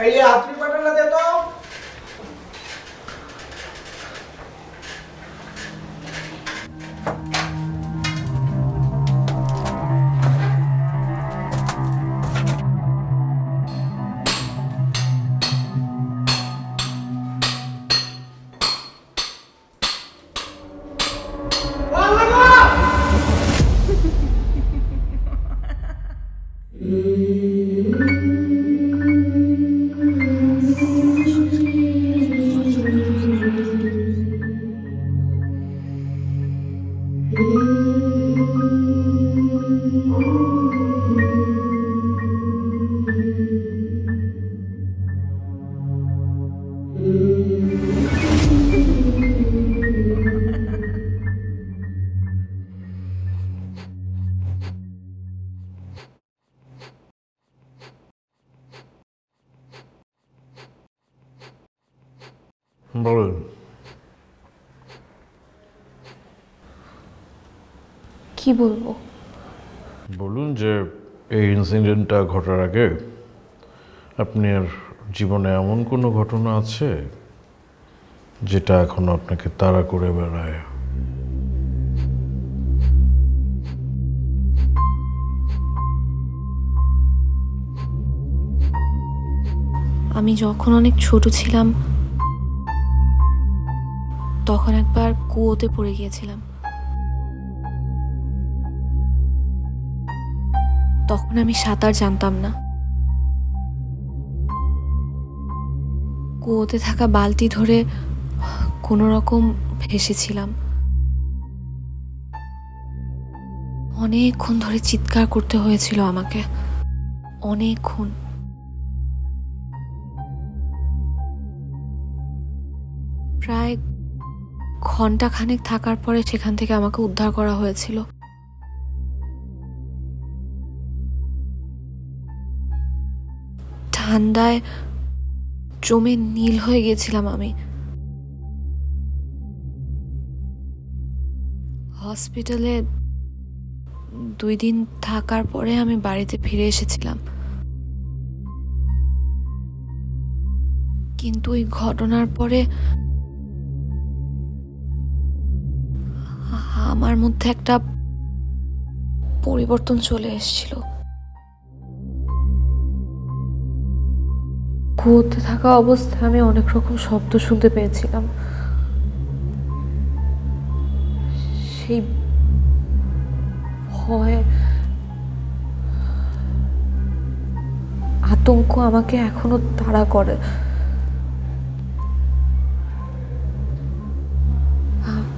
এই হাতুড়ি পাটাটা দে তো। বলুন। কি বলবো? বলুন যে এই ইনসিডেন্টটা ঘটার আগে আপনার জীবনে এমন কোনো ঘটনা আছে যেটা এখন আপনাকে তাড়া করে বেড়ায়? আমি যখন অনেক ছোট ছিলাম তখন একবার কুয়োতে পড়ে গিয়েছিলাম। তখন আমি সাঁতার জানতাম না। কুয়োতে থাকা বালতি ধরে কোনো রকম ভেসেছিলাম। অনেকক্ষণ ধরে চিৎকার করতে হয়েছিল আমাকে, অনেকক্ষণ। প্রায় ঘন্টাখানেক থাকার পরে সেখান থেকে আমাকে উদ্ধার করা হয়েছিল। ঠান্ডায় জমে নীল হয়ে গেছিলাম আমি। হসপিটালে 2 দিন থাকার পরে আমি বাড়িতে ফিরে এসেছিলাম। কিন্তু ওই ঘটনার পরে আমার মধ্যে একটা পরিবর্তন চলে এসেছিল। কুয়োতে থাকা অবস্থায় আমি অনেক রকম শব্দ শুনতে পেয়েছিলাম। সেই ভয়, আতঙ্ক আমাকে এখনো তাড়া করে।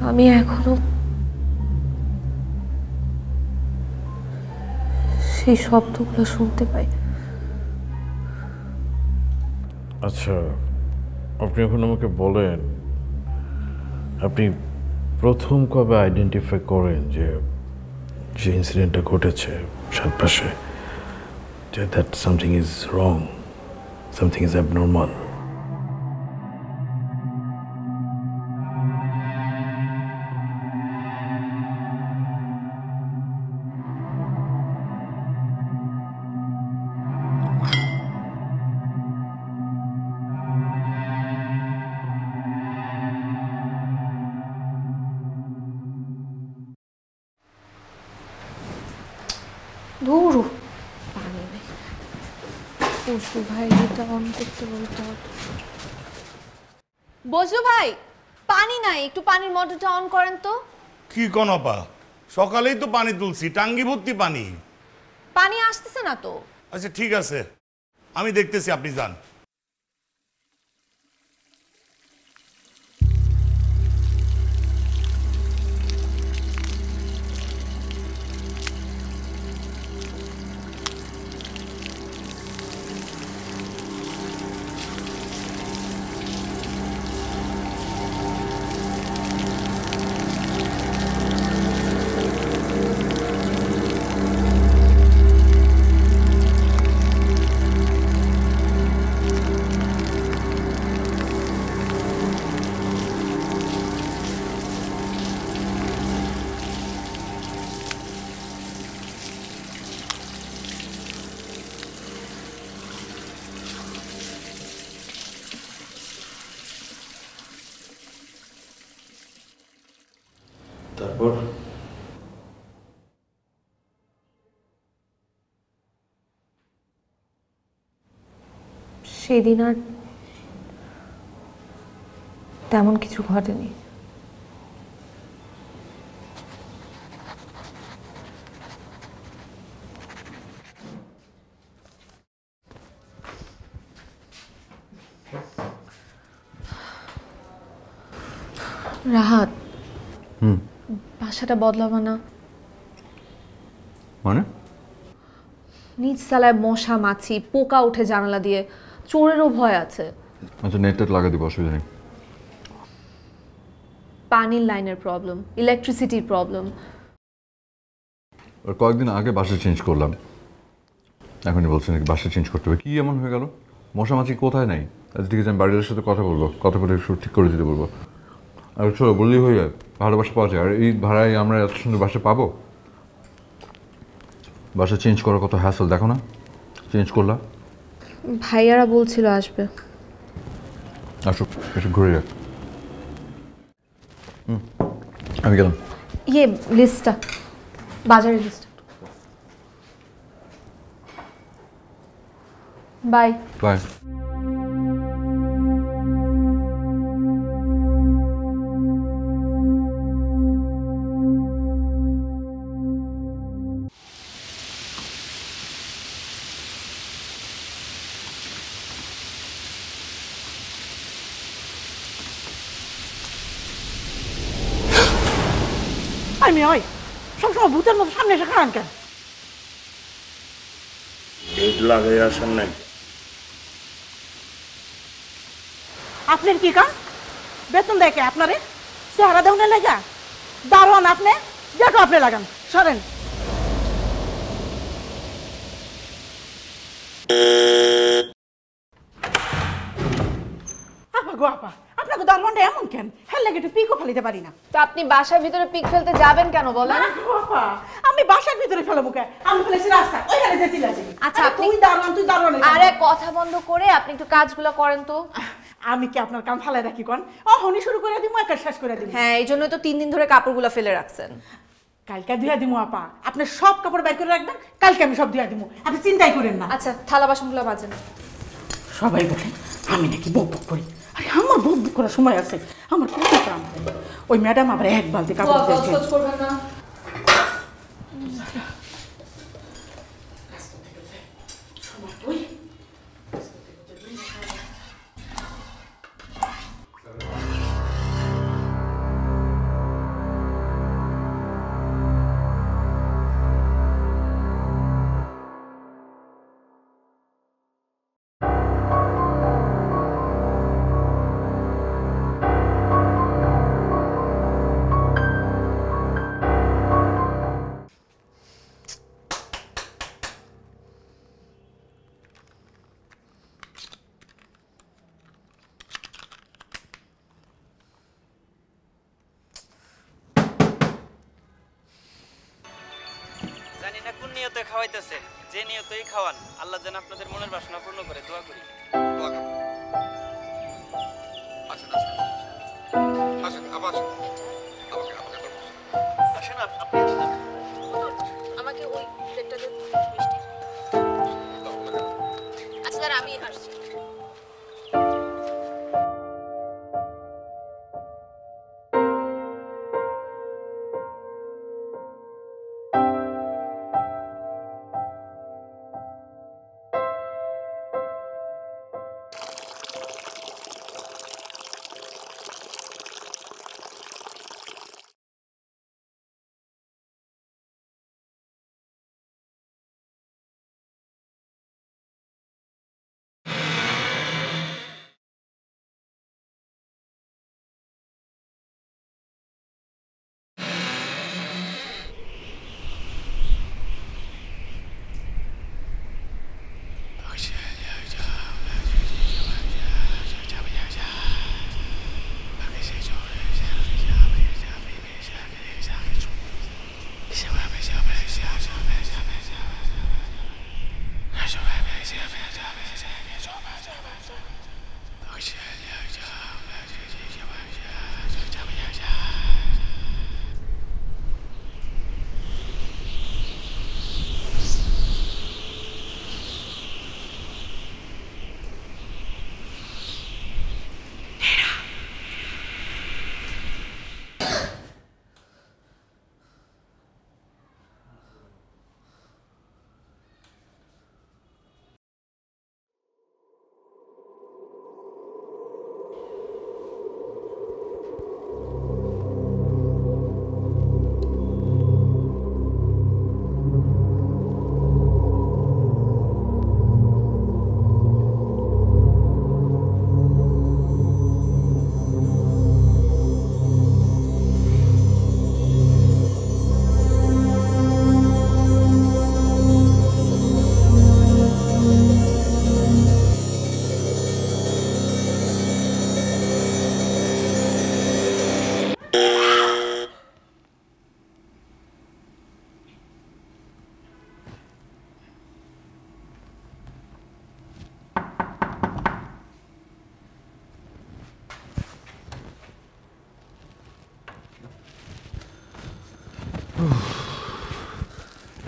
আমি এখনো সেই শব্দগুলো শুনতে পাই। আচ্ছা, আপনি এখন আমাকে বলেন, আপনি প্রথম কবে আইডেন্টিফাই করেন যে যে ইনসিডেন্টটা ঘটেছে চারপাশে, যে that something is wrong, something is abnormal? ধুরু, পানি নেই। বসু ভাই এটা অন করতে বলতে হবে। বসু ভাই, পানি নাই, একটু পানির মোটরটা অন করেন তো। কি কনপা, সকালেই তো পানি তুলছি, টাঙ্গি ভর্তি পানি। পানি আসতেছে না তো। আচ্ছা ঠিক আছে, আমি দেখতেছি, আপনি যান। তারপর সেদিন আর তেমন কিছু ঘটেনি। রাহাত, বাসাটা বদলাবা না? মানে নিচ তলায় মশা মাছি পোকা উঠে জানালা দিয়ে, চোরেরও ভয় আছে। আচ্ছা, নেট লাগা দিব, অসুবিধা নেই। পানির লাইনের প্রবলেম, ইলেকট্রিসিটির প্রবলেম। আর কয়েকদিন আগে বাসা চেঞ্জ করলাম, এখনই বলছেন নাকি বাসা চেঞ্জ করতে হবে? কি এমন হয়ে গেল? মশামাছি কোথায় নাই? আজ ঠিক আছে, আমি বাড়ির সাথে কথা বলবো, কথা বলে একটু ঠিক করে দিতে বলবো। আর চলো, বললেই হয়ে যায়, ভালো বাসা পাওয়া যায়। আর এই ভাড়ায় আমরা এত সুন্দর বাসা পাবো? বাসা চেঞ্জ করার কত হ্যাসল দেখো না, চেঞ্জ করলা। ভাইয়ারা বলছিল আসবে। আসুক, এসে ঘুরে যাক। আমি গেলাম। ইয়ে লিস্টটা, বাজারের লিস্টটা। Bye bye. আমি ওই সবসময় ভূতের মতো সামনে এসে খান কেন? ডেট লাগাই আসেন নাই? আপনার কি কাম? বেতন দেখে আপনারে চেহারা দেওয়ার লাগা দারোয়ান আপনি, যেটা আপনি লাগান সরেন। আপা গো আপা, আপনাকে দারোয়ানটা এমন কেন? হ্যাঁ লাগে একটু পিকও ফেলিতে পারি না। তো আপনি বাসার ভিতরে পিক ফেলতে যাবেন কেন বলেন? আপা, আমি বাসার ভিতরে ফেলবো কেন? আমি ফেলেছি রাস্তা, ওইখানে যেতে লাগি। আচ্ছা, আপনি তুই দারোয়ান, তুই দারোয়ান। আরে কথা বন্ধ করে আপনি একটু কাজগুলো করেন তো। আমি কি আপনার কাম ফালাই রাখি কোন? হনি শুরু করে দিমু, একা শেষ করে দিমু। হ্যাঁ, এই জন্যই তো 3 দিন ধরে কাপড়গুলো ফেলে রাখছেন। কালকে ধুয়া দিমু আপা, আপনি সব কাপড় বের করে রাখবেন, কালকে আমি সব ধুয়া দিমু, আপনি চিন্তাই করেন না। আচ্ছা, থালা বাসনগুলো মাজেন। সবাই বলে আমি নাকি বক বক করি, আরে আমার বক বক করার সময় আছে? আমার কত কাম। ওই ম্যাডাম আবার এক বালতি কাপড় দিয়েছে। করবেন না। জানি না কোন নিয়তে খাওয়াইতেছে, যে নিয়তেই খাওয়ান, আল্লাহ যেন আপনাদের মনের বাসনা পূর্ণ করে। দোয়া করি। আসেন আপনি আসেন। আমাকে ওই প্লেটটা দিন মিষ্টি। আচ্ছা, দাঁড়া আমি আসছি।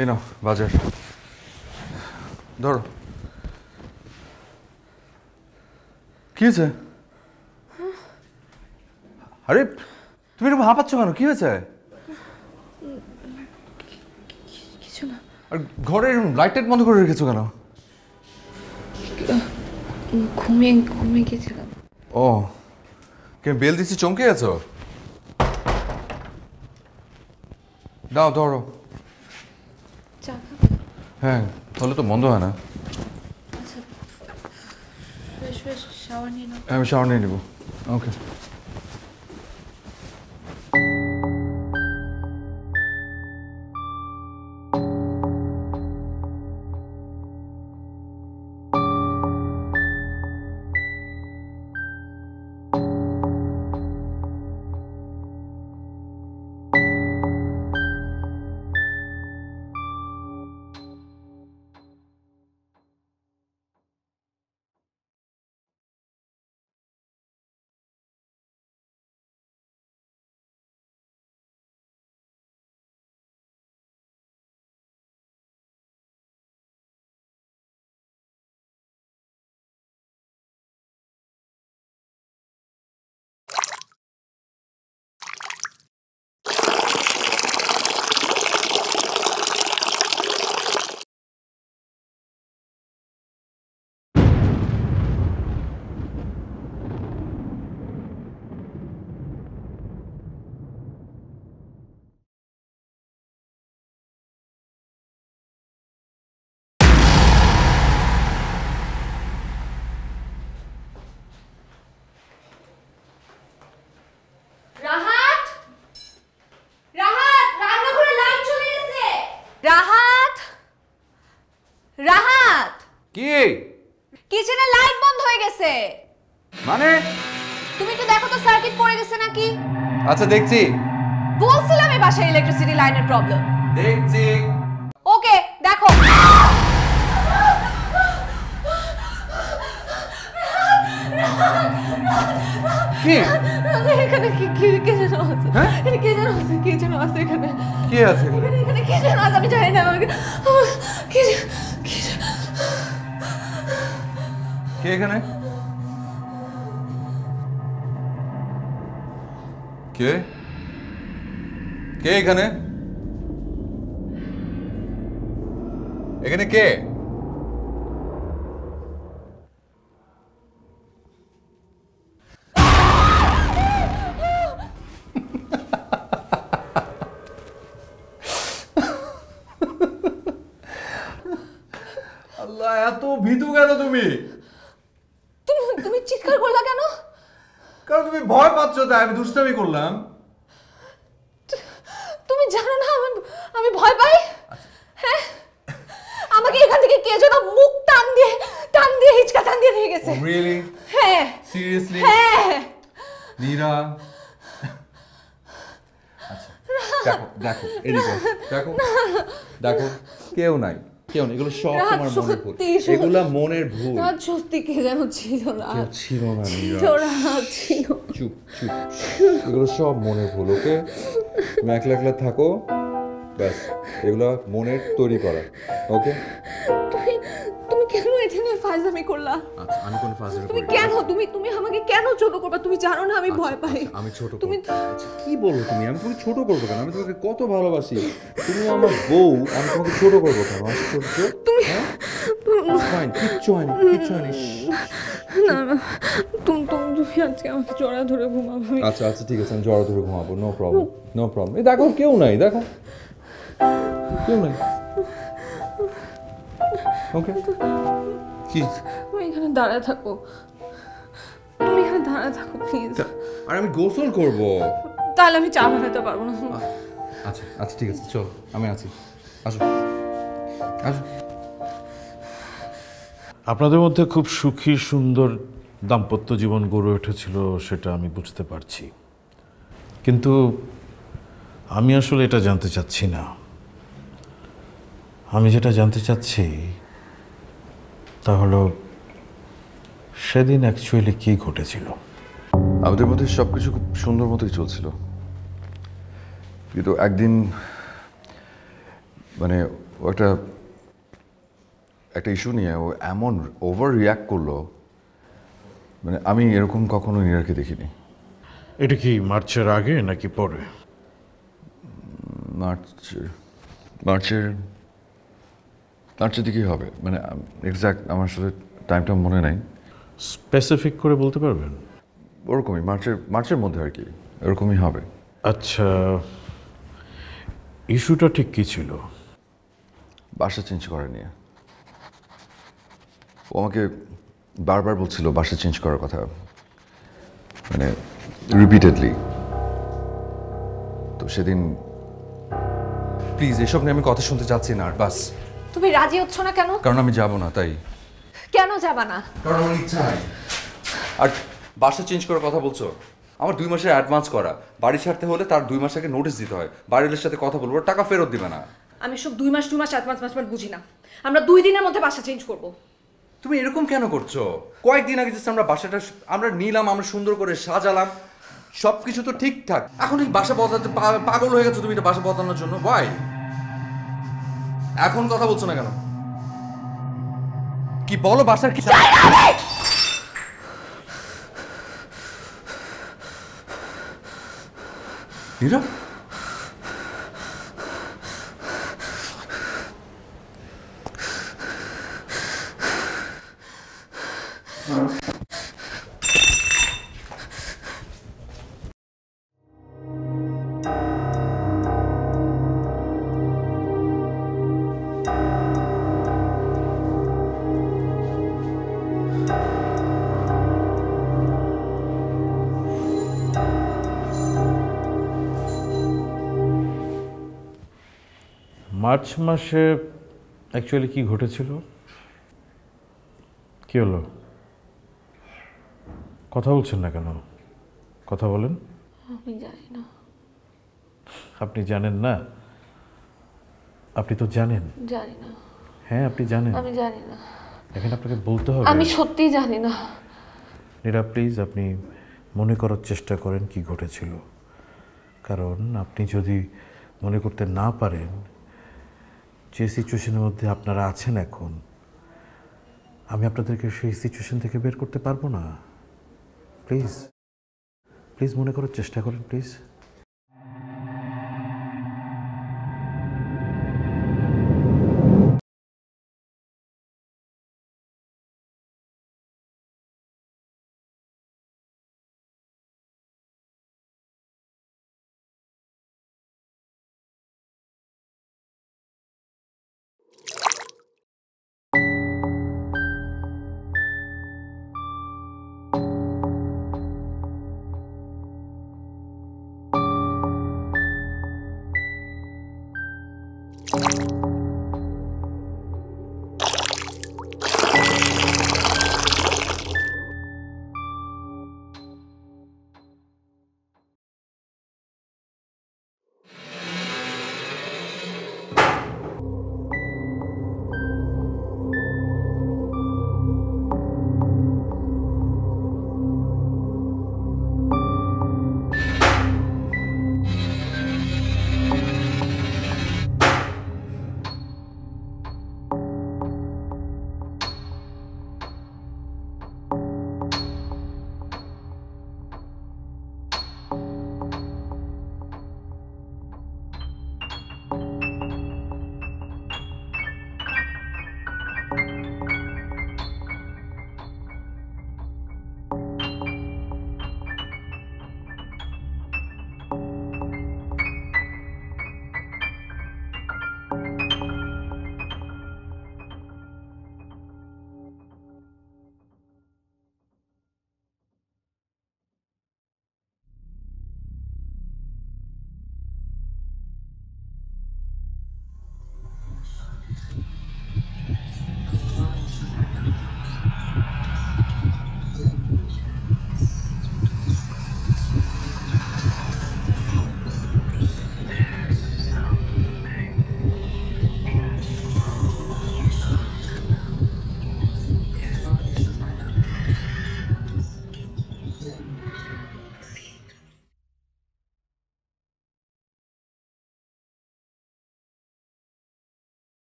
এই নাও বাজার, ধরো। কি হয়েছে? আরে তুমি এরকম হাঁপাচ্ছ কেন? কি হয়েছে? কিছু না। আর ঘরের লাইট টাইট বন্ধ করে রেখেছো কেন? ঘুমিয়ে ঘুমিয়ে গেছিলাম। ও, কে বেল দিছি চমকে গেছো? দাও ধরো। চা খাবে? হ্যাঁ, তাহলে তো বন্ধ হয় না। আচ্ছা, ফ্রেশ ফ্রেশ শাওয়ার নিয়ে নাও। আমি শাওয়ার নিয়ে নিব। ওকে। রাহাত, রাহাত, রান্নাঘরে লাইট চলে গেছে। রাহাত, রাহাত, কি কিচেনে লাইট বন্ধ হয়ে গেছে। মানে? তুমি একটু দেখো তো সার্কিট পড়ে গেছে নাকি। আচ্ছা দেখছি। বলছিলাম এই বাসায় ইলেকট্রিসিটি লাইনের প্রবলেম। দেখছি। ওকে দেখো। কি? এখানে কি কি কে যেন আছে? হ্যাঁ? এখানে কে যেন আছে? কে যেন আছে এখানে? কে আছে এখানে? এখানে কে যেন আছে? আমি জানি না। কে কে এখানে? কে? কে এখানে? এখানে কে? আল্লাহ, এত ভীতু কেন তুমি? তুমি চিৎকার করলা কেন? কারণ তুমি ভয় পাচ্ছ তাই আমি দুষ্টামি করলাম। তুমি জানো না আমি ভয় পাই? হ্যাঁ, আমাকে এখান থেকে কে যেন মুখ টান দিয়ে হিচকা টান দিয়ে নিয়ে গেছে। রিয়েলি? হ্যাঁ সিরিয়াসলি? হ্যাঁ। নীরা, আচ্ছা দেখো দেখো এদিকে দেখো দেখো, কেউ নাই, কেউ নেই। এগুলো সব রাত তোমার মনের ভুল। সত্যি, এগুলা মনের ভুল। রাত সত্যি কে যেন ছিল না। কেউ ছিল না নীরা। রাত ছিল। চুপ চুপ, এগুলো সব মনের ভুল। ওকে, তুমি একলা একলা থাকো, ব্যাস। এগুলো মনের তৈরি করা। ওকে, তুমি কেন এখানে ফাজলামি করলা? আচ্ছা আমি কোন ফাজলামি তুমি করি? কেন তুমি আমাকে কেন ছোট করবা? তুমি জানো না আমি ভয় পাই। আমি ছোট তুমি আচ্ছা কি বলো তুমি? আমি তোমাকে ছোট করবো কেন? আমি তোমাকে কত ভালোবাসি। তুমি আমার বউ, আমি তোমাকে ছোট করবো কেন? আশ্চর্য। তুমি ফাইন, কিচ্ছু হয়নি, কিচ্ছু হয়নি। না না, তুমি আজকে আমাকে জড়া ধরে ঘুমাবো। আচ্ছা আচ্ছা ঠিক আছে, আমি জড়া ধরে ঘুমাবো। No problem, no problem. এই দেখো কেউ নাই, দেখো কেউ নাই। ওকে, কি? তুমি এখানে দাঁড়ায় থাকো, তুমি এখানে দাঁড়ায় থাকো প্লিজ। আর আমি গোসল করব। তাহলে আমি চা বানাতে পারবো না। আচ্ছা আচ্ছা ঠিক আছে, চল আমি আছি। আসো আসো। আপনাদের মধ্যে খুব সুখী সুন্দর দাম্পত্য জীবন গড়ে উঠেছিল, সেটা আমি বুঝতে পারছি। কিন্তু আমি আসলে এটা জানতে চাচ্ছি না। আমি যেটা জানতে চাচ্ছি তা হলো সেদিন অ্যাকচুয়ালি কী ঘটেছিল। আমাদের মধ্যে সব কিছু খুব সুন্দর মতোই চলছিল, কিন্তু একদিন মানে ও একটা একটা ইস্যু নিয়ে ও এমন ওভার রিয়াক্ট করলো, মানে আমি এরকম কখনো নীরাকে দেখিনি। এটা কি মার্চের আগে নাকি পরে? মার্চের মার্চের মার্চের দিকেই হবে, মানে এক্স্যাক্ট আমার সাথে টাইমটা মনে নাই। স্পেসিফিক করে বলতে পারবেন? ওরকমই মার্চের মধ্যে আর কি, এরকমই হবে। আচ্ছা, ইস্যুটা ঠিক কী ছিল? বাসা চেঞ্জ করা নিয়ে। ও আমাকে বারবার বলছিল বাসা চেঞ্জ করার কথা, মানে রিপিটেডলি। তো সেদিন প্লিজ এসব নিয়ে আমি কথা শুনতে চাচ্ছি না আর, বাস। তুমি রাজি হচ্ছ না কেন? কারণ আমি যাব না, তাই। কেন যাবা না? কারণ আমার ইচ্ছা নাই। আর বাসা চেঞ্জ করার কথা বলছো, আমার 2 মাসের অ্যাডভান্স করা, বাড়ি ছাড়তে হলে তার 2 মাস আগে নোটিশ দিতে হয়, বাড়ির সাথে কথা বলবো, টাকা ফেরত দিবে না। আমি সব 2 মাস 8 মাস বুঝি না। আমরা 2 দিনের মধ্যে বাসা চেঞ্জ করব। তুমি এরকম কেন করছো? কয়েকদিন আগে জাস্ট আমরা বাসাটা আমরা নিলাম, আমরা সুন্দর করে সাজালাম, সবকিছু তো ঠিকঠাক। এখন এই বাসা বদলাতে পাগল হয়ে গেছো তুমি, এটা বাসা বদলানোর জন্য? ওয়াই? এখন কথা বলছো না কেন? কি বলো বাসার কি? নীরা, মার্চ মাসে অ্যাকচুয়ালি কি ঘটেছিল? কি হলো? কথা বলছেন না কেন? কথা বলেন। আমি জানি না। আপনি জানেন না? আপনি তো জানেন। জানি না। হ্যাঁ, আপনি জানেন। আমি জানি না। এখন আপনাকে বলতে হবে। আমি সত্যিই জানি না। নীরা, প্লিজ আপনি মনে করার চেষ্টা করেন কি ঘটেছিল। কারণ আপনি যদি মনে করতে না পারেন, যে সিচুয়েশনের মধ্যে আপনারা আছেন এখন, আমি আপনাদেরকে সেই সিচুয়েশন থেকে বের করতে পারবো না। প্লিজ প্লিজ মনে করার চেষ্টা করেন, প্লিজ।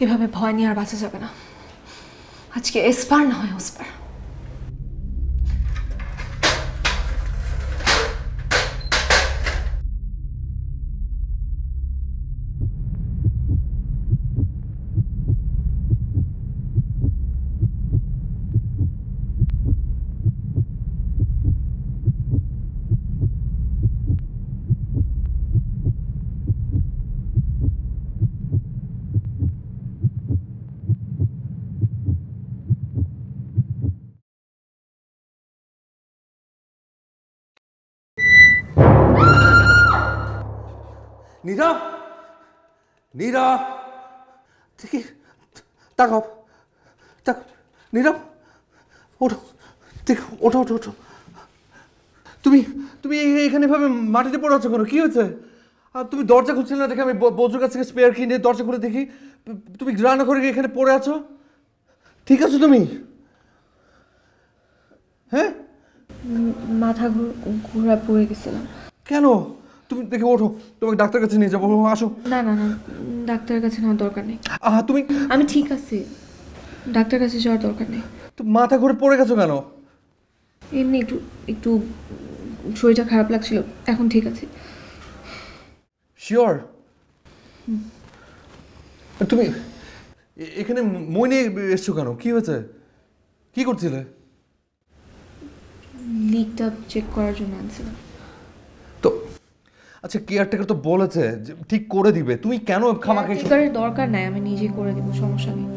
এভাবে ভয় নিয়ে আর বাঁচা যাবে না। আজকে এসপার না হয় ওসপার। নীরব, নীরব, দেখি তাকাও, নীরব, ওঠো, দেখো, ওঠো ওঠো ওঠো। তুমি তুমি এখানে ভাবে মাটিতে পড়ে আছো কেন? কি হয়েছে? আর তুমি দরজা খুলছিলে না দেখে আমি বজুর কাছ থেকে স্পেয়ার কিনে দরজা খুলে দেখি তুমি রান্না করে এখানে পড়ে আছো। ঠিক আছো তুমি? হ্যাঁ, মাথা ঘোরা পড়ে গেছিলাম। কেন? তুমি দেখে ওঠো, তোমাকে ডাক্তার কাছে নিয়ে যাবো, আসো। না না না, ডাক্তারের কাছে নেওয়ার দরকার নেই। তুমি, আমি ঠিক আছি, ডাক্তার কাছে যাওয়ার দরকার নেই। তো মাথা ঘুরে পড়ে গেছো কেন? এমনি একটু একটু শরীরটা খারাপ লাগছিল, এখন ঠিক আছে। শিওর? তুমি এখানে মই নিয়ে এসছো কেন? কি হয়েছে? কি করছিলে? লিকটা চেক করার জন্য আনছিলাম। তো আচ্ছা, কেয়ারটেকার তো বলেছে যে ঠিক করে দিবে, তুমি কেন খামাকে? কেয়ারটেকারের দরকার নাই, আমি নিজে করে দিব, সমস্যা নেই।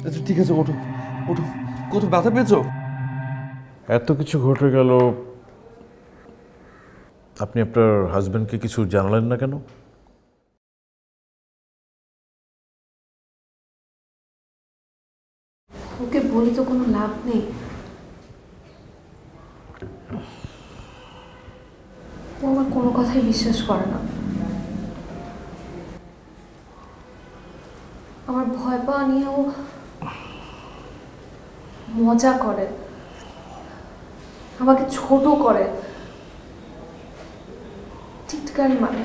আচ্ছা ঠিক আছে, ওঠো ওঠো। কত ব্যথা পেয়েছো? এত কিছু ঘটে গেল, আপনি আপনার হাজব্যান্ডকে কিছু জানালেন না কেন? ওকে বলি তো কোনো লাভ নেই। ও আমার কোনো কথাই বিশ্বাস করে না। আমার ভয় পাওয়া নিয়ে ও মজা করে, আমাকে ছোট করে, টিটকারি মানে।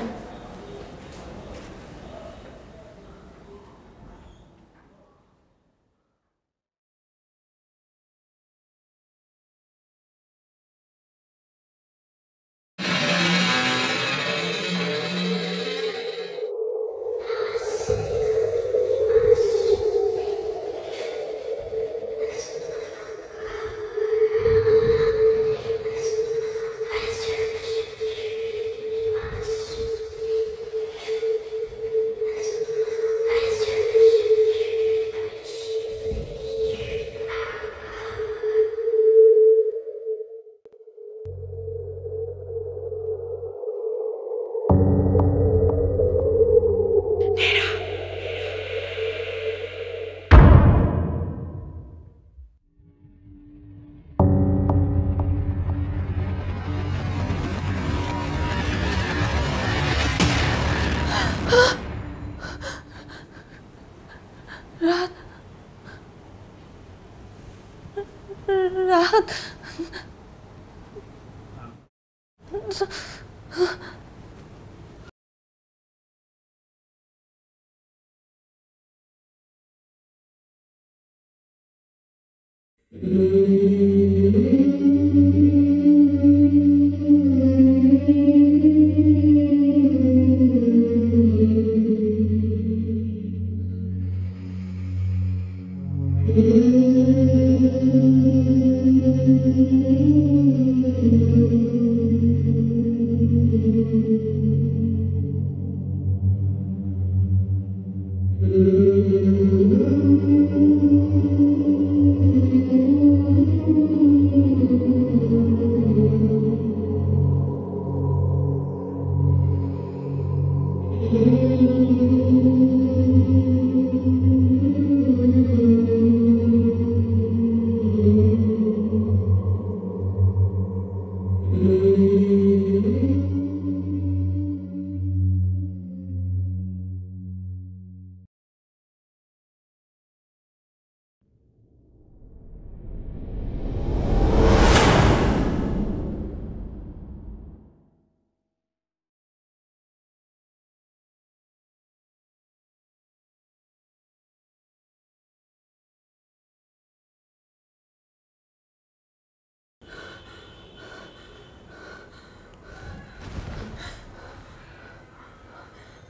রাত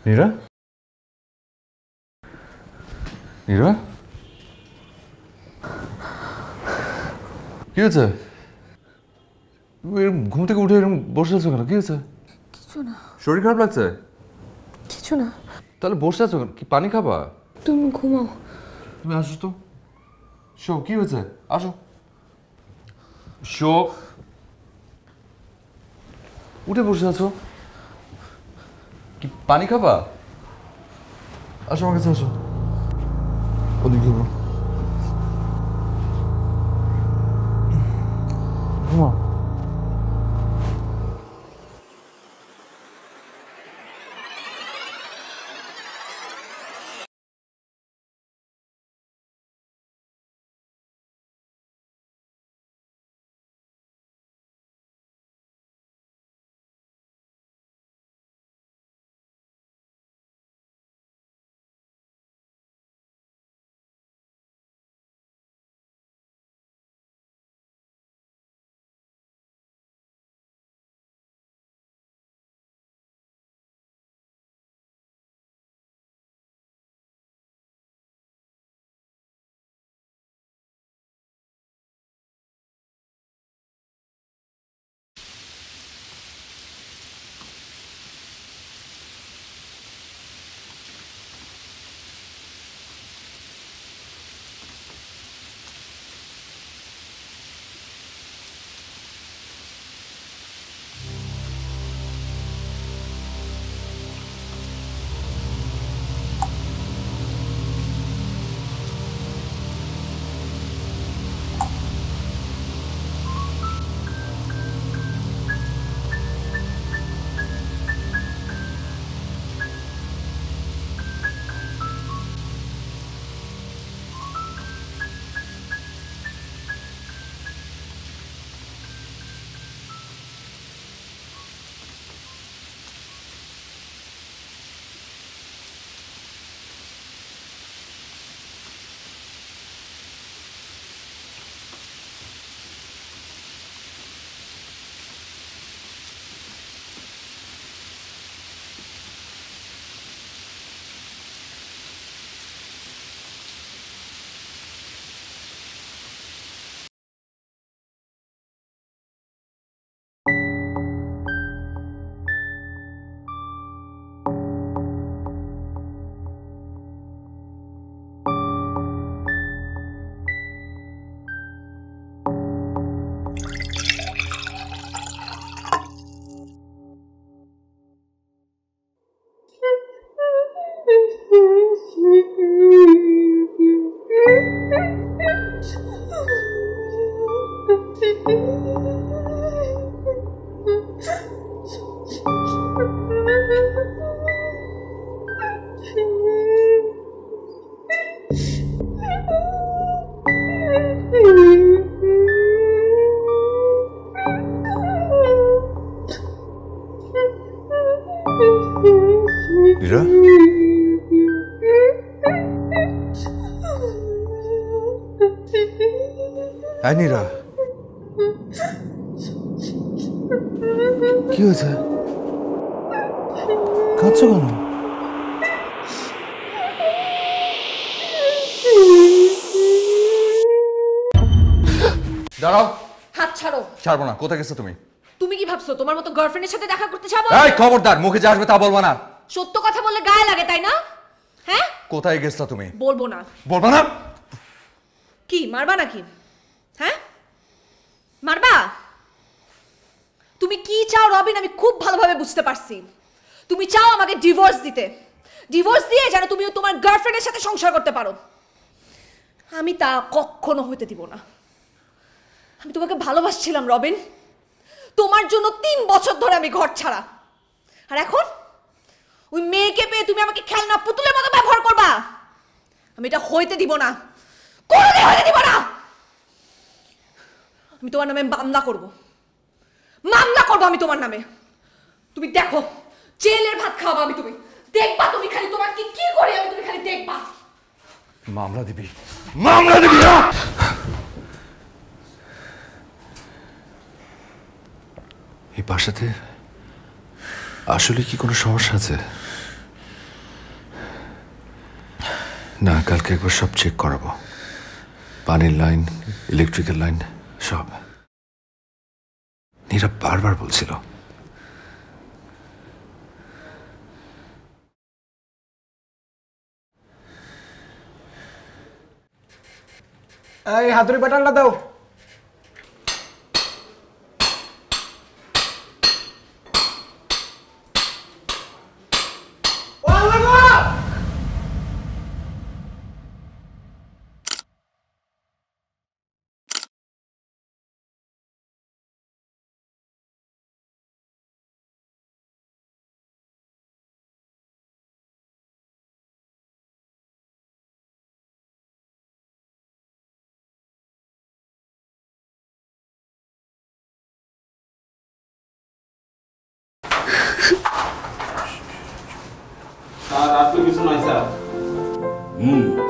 নীরা নীরা কি হয়েছে? ঘুম থেকে উঠে এরকম বসে আছো কেন? কি হয়েছে? কিছু না, শরীর খারাপ লাগছে? কিছু না। তাহলে বসে আছো কেন? কি পানি খাবা? তুমি ঘুমাও। তুমি আসো তো। শো, কি হয়েছে? আসো। শো, উঠে বসে আছো, কি পানি খাবা? আসো আমার কাছে আসো। ওদিকে ঘুমো। ঘুমা। নীরা, হ্যাঁ নীরা, কি হয়েছে? কাঁদছো কেন? দাঁড়াও। হাত ছাড়ো। ছাড়বো না। কোথায় গেছো তুমি? তুমি কি ভাবছো তোমার মতো গার্লফ্রেন্ডের সাথে দেখা করতে যাবো? এই খবরদার, মুখে যা আসবে তা বলবা না। সত্য কথা বললে গায়ে লাগে, তাই না? হ্যাঁ, কোথায় গেছলা তুমি? বলবো না। বলবা না? কি মারবা নাকি? হ্যাঁ, মারবা? তুমি কি চাও রবিন, আমি খুব ভালোভাবে বুঝতে পারছি। তুমি চাও আমাকে ডিভোর্স দিতে, ডিভোর্স দিয়ে যেন তুমি তোমার গার্লফ্রেন্ডের সাথে সংসার করতে পারো। আমি তা কখনো হইতে দিব না। আমি তোমাকে ভালোবাসছিলাম রবিন, তোমার জন্য 3 বছর ধরে আমি ঘর ছাড়া। আর এখন ওই মেয়েকে পেয়ে তুমি আমাকে খেলনা পুতুলের মতো ব্যবহার করবা। আমি এটা হইতে দিব না, কোনোদিন হইতে দিব না। আমি তোমার নামে মামলা করব, মামলা করবো আমি তোমার নামে। তুমি দেখো, জেলের ভাত খাওয়াবো আমি, তুমি দেখবা। তুমি খালি তোমার কি কি করি আমি, তুমি খালি দেখবা। মামলা দিবি, মামলা দিবি না? এই বাসাতে আসলে কি কোনো সমস্যা আছে? না, কালকে একবার সব চেক করাবো, পানির লাইন, ইলেকট্রিক্যাল লাইন সব। নীরব বারবার বলছিল। এই হাতুড়ি বাটানটা দাও।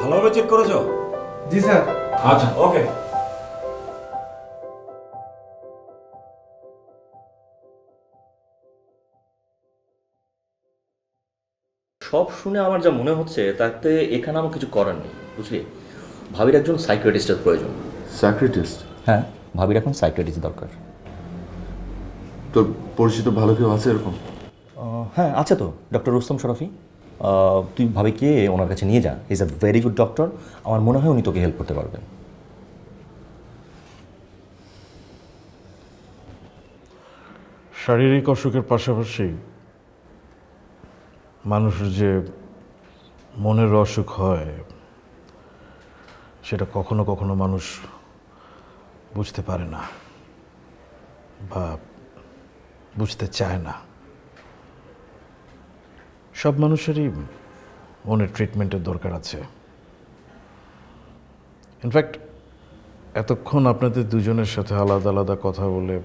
ভালোভাবে চেক করেছো? জি স্যার। আচ্ছা, ওকে। সব শুনে আমার যা মনে হচ্ছে তাতে এখানে আমার কিছু করার নেই, বুঝলি? ভাবির একজন সাইকিয়াট্রিস্টের প্রয়োজন। সাইকিয়াট্রিস্ট? হ্যাঁ, ভাবির এখন সাইকিয়াট্রিস্ট দরকার। তোর পরিচিত ভালো কেউ আছে এরকম? হ্যাঁ, আছে তো, ডক্টর রুস্তম শরফি। তুই ভাবিকে ওনার কাছে নিয়ে যা, is a very good doctor. আমার মনে হয় উনি তোকে হেল্প করতে পারবেন। শারীরিক অসুখের পাশাপাশি মানুষের যে মনের অসুখ হয় সেটা কখনো কখনো মানুষ বুঝতে পারে না বা বুঝতে চায় না। সব মানুষেরই মনের ট্রিটমেন্টের দরকার আছে। ইনফ্যাক্ট এতক্ষণ আপনাদের দুজনের সাথে আলাদা আলাদা কথা বলে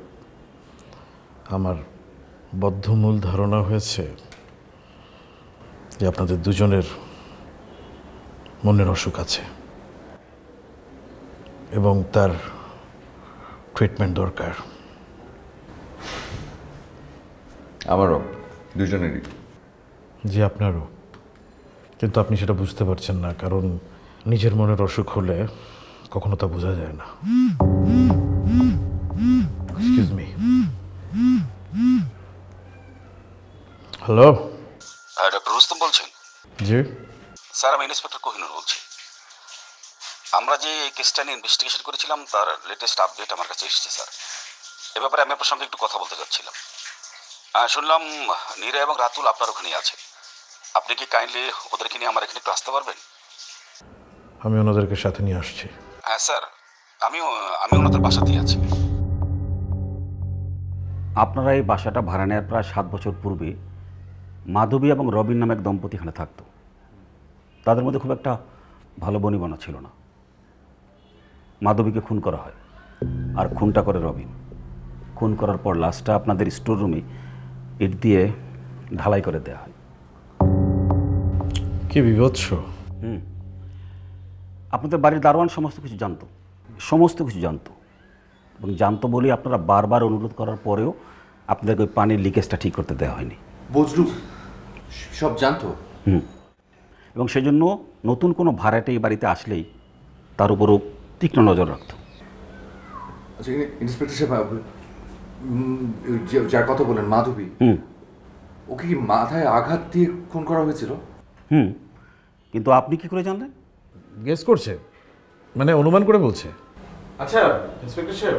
আমার বদ্ধমূল ধারণা হয়েছে যে আপনাদের দুজনের মনের অসুখ আছে এবং তার ট্রিটমেন্ট দরকার। আমারও, দুজনেরই। জি, আপনারও। কিন্তু আপনি সেটা বুঝতে পারছেন না, কারণ নিজের মনের অসুখ হলে কখনো তা বোঝা যায় না। Excuse me. Hello, doctor Rustam বলছেন? জি স্যার, আমি ইন্সপেক্টর কোহিনুর বলছি। আমরা যে এই কেসটা নিয়ে ইনভেস্টিগেশন করেছিলাম তার লেটেস্ট আপডেট আমার কাছে এসেছে স্যার। এ ব্যাপারে আমি আপনার সঙ্গে একটু কথা বলতে চাচ্ছিলাম। শুনলাম নীরা এবং রাতুল আপনার ওখানেই আছে। আপনি কি কাইন্ডলি ওদেরকে নিয়ে আমার এখানে একটু আসতে পারবেন? আমি ওনাদেরকে সাথে নিয়ে আসছি। হ্যাঁ স্যার, আমি ওনাদের বাসাতেই আছি। আপনারা এই বাসাটা ভাড়া নেওয়ার প্রায় 7 বছর পূর্বে মাধবী এবং রবিন নামে এক দম্পতি এখানে থাকতো। তাদের মধ্যে খুব একটা ভালো বনিবনা ছিল না। মাধবীকে খুন করা হয় আর খুনটা করে রবিন। খুন করার পর লাশটা আপনাদের স্টোর রুমে ইট দিয়ে ঢালাই করে দেওয়া হয়। কি বিভৎস! আপনাদের বাড়ির দারোয়ান সমস্ত কিছু জানতো এবং জানতো বলেই আপনারা বারবার অনুরোধ করার পরেও আপনাদেরকে ওই পানির লিকেজটা ঠিক করতে দেওয়া হয়নি। বজলু সব জানতো? এবং সেজন্য নতুন কোনো ভাড়াটে এই বাড়িতে আসলেই তার উপরও তীক্ষ্ণ নজর রাখত। আচ্ছা, ইন্সপেক্টর সাহেব, যার কথা বলেন মাধবী, ওকে কি মাথায় আঘাত দিয়ে খুন করা হয়েছিল? কিন্তু আপনি কি করে জানলেন? গেস করছে, মানে অনুমান করে বলছে। আচ্ছা ইন্সপেক্টর সাহেব,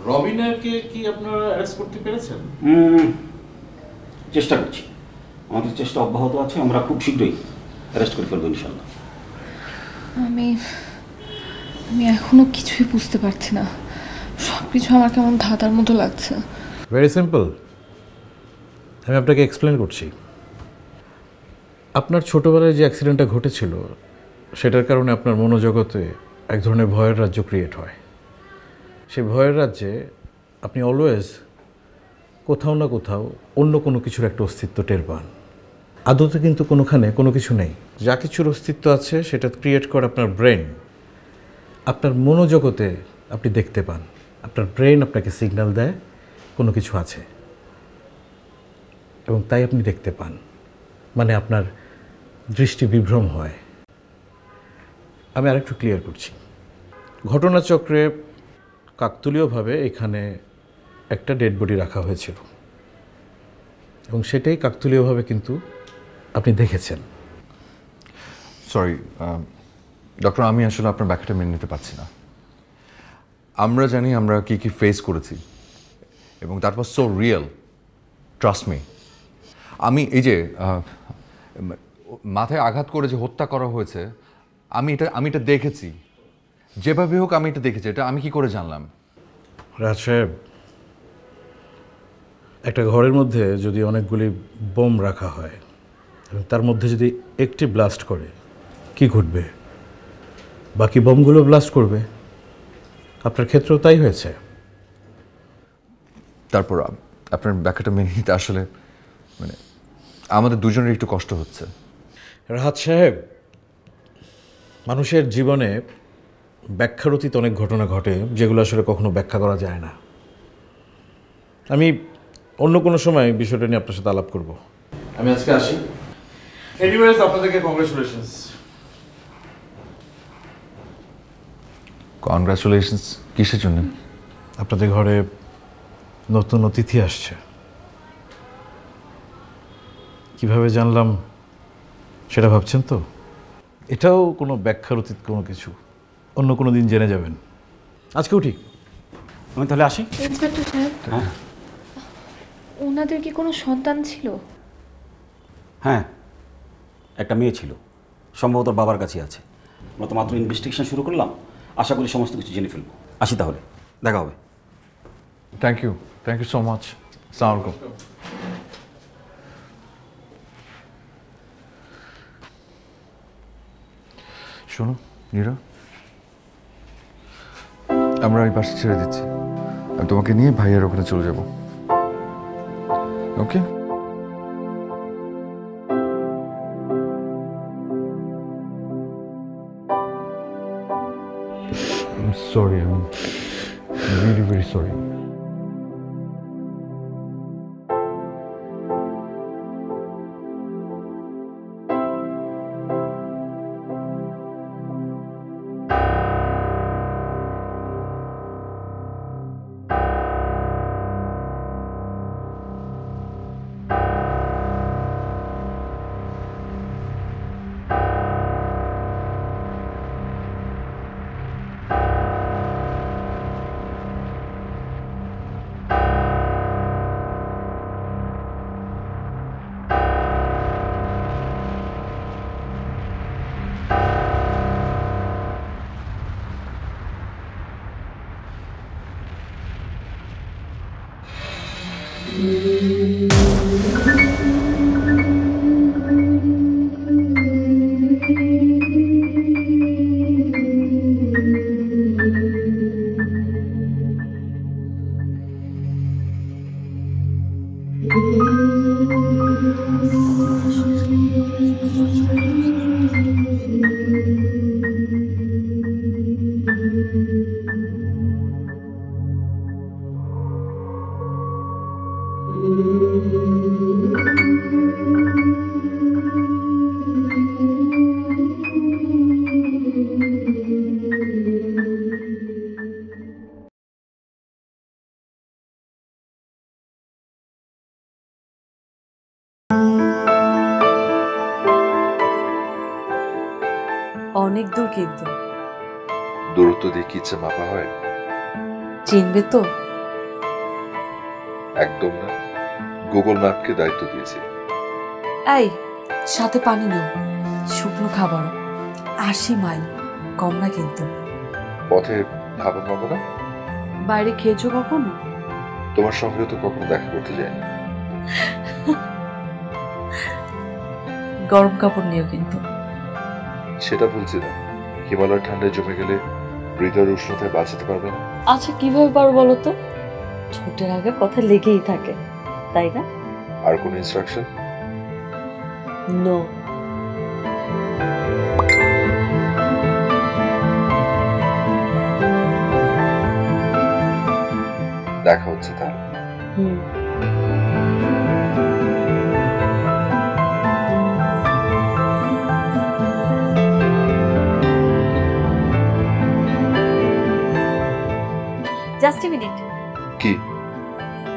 রবিনাকে কি আপনারা অ্যারেস্ট করতে পেরেছেন? চেষ্টা করছি, আমাদের চেষ্টা অব্যাহত আছে। আমরা খুব শীঘ্রই অ্যারেস্ট করে ফেলবো ইনশাল্লাহ। আমি এখনো কিছুই বুঝতে পারছি না। সব কিছু আমার কেমন ধাঁধার মতো লাগছে। ভেরি সিম্পল, আমি আপনাকে এক্সপ্লেন করছি। আপনার ছোটোবেলায় যে অ্যাক্সিডেন্টটা ঘটেছিল সেটার কারণে আপনার মনোজগতে এক ধরনের ভয়ের রাজ্য ক্রিয়েট হয়। সেই ভয়ের রাজ্যে আপনি অলওয়েজ কোথাও না কোথাও অন্য কোনো কিছুর একটা অস্তিত্ব টের পান। আদতে কিন্তু কোনোখানে কোনো কিছু নেই। যা কিছুর অস্তিত্ব আছে সেটা ক্রিয়েট করে আপনার ব্রেন। আপনার মনোজগতে আপনি দেখতে পান, আপনার ব্রেন আপনাকে সিগন্যাল দেয় কোনো কিছু আছে এবং তাই আপনি দেখতে পান, মানে আপনার দৃষ্টি বিভ্রম হয়। আমি আরেকটু ক্লিয়ার করছি। ঘটনাচক্রে কাকতালীয়ভাবে এখানে একটা ডেড বডি রাখা হয়েছিল এবং সেটাই কাকতালীয়ভাবে কিন্তু আপনি দেখেছেন। সরি ডক্টর, আমি আসলে আপনার ব্যাখ্যাটা মেনে নিতে পারছি না। আমরা জানি আমরা কি কি ফেস করেছি এবং that was so real, trust me. আমি এই যে মাথায় আঘাত করে যে হত্যা করা হয়েছে, আমি এটা দেখেছি, যেভাবে হোক আমি এটা দেখেছি। এটা আমি কি করে জানলাম? রাজ সাহেব, একটা ঘরের মধ্যে যদি অনেকগুলি বোম রাখা হয় এবং তার মধ্যে যদি একটি ব্লাস্ট করে, কি ঘটবে? বাকি বোমগুলো ব্লাস্ট করবে। আপনার ক্ষেত্রেও তাই হয়েছে। তারপর আপনার ব্যাখ্যাটা মেনে নিতে আসলে মানে আমাদের দুজনের একটু কষ্ট হচ্ছে। রাহাত সাহেব, মানুষের জীবনে ব্যাখ্যার অতীত অনেক ঘটনা ঘটে যেগুলো আসলে কখনো ব্যাখ্যা করা যায় না। আমি অন্য কোনো সময় বিষয়টা নিয়ে আপনার সাথে আলাপ করব। আমি আজকে আসি। এনিওয়েজ, আপনাদেরকে কংগ্রেচুলেশনস। কংগ্রাচুলেশনস কিসের জন্য? আপনাদের ঘরে নতুন অতিথি আসছে। কিভাবে জানলাম সেটা ভাবছেন তো? এটাও কোনো ব্যাখ্যার অতীত কোনো কিছু, অন্য কোনো দিন জেনে যাবেন। আজকে উঠি, আমি তাহলে আসি। ইন্সপেক্টর সাহেব, হ্যাঁ ওনাদের কি কোনো সন্তান ছিল? হ্যাঁ, একটা মেয়ে ছিল, সম্ভবত বাবার কাছে আছে। আমরা তো মাত্র ইনভেস্টিগেশন শুরু করলাম, আশা করি সমস্ত কিছু জেনে ফেলবো। আসি তাহলে, দেখা হবে। Thank you so much. আসসালামু আলাইকুম। শোনো নীরা, আমরা এই বাসা ছেড়ে দিচ্ছি। আমি তোমাকে নিয়ে ভাইয়ের ওখানে চলে যাব। ওকে? I'm sorry, I'm really very sorry. অনেক দূর কিন্তু। দূরত্ব দিয়ে কি ইচ্ছে মাপা হয়? চিনবে তো? একদম না, গুগল ম্যাপকে দায়িত্ব দিয়েছি। এই সাথে পানি নাও, শুকনো খাবার। 80 মাইল, কম না কিন্তু। পথে খাবার পাবো না? বাইরে খেয়েছো কখনো? তোমার সঙ্গেও তো কখনো দেখা করতে যায়নি। গরম কাপড় নিও কিন্তু। সেটা বলছি না, হিমালয়ের ঠান্ডায় জমে গেলে হৃদয়ের উষ্ণতায় বাঁচাতে পারবে না। আচ্ছা কিভাবে পারো বলো তো? ছোটের আগে কথা লেগেই থাকে, তাই না? আর কোন ইনস্ট্রাকশন? নো। দেখা হচ্ছে তাহলে। হুম। Just a minute. কি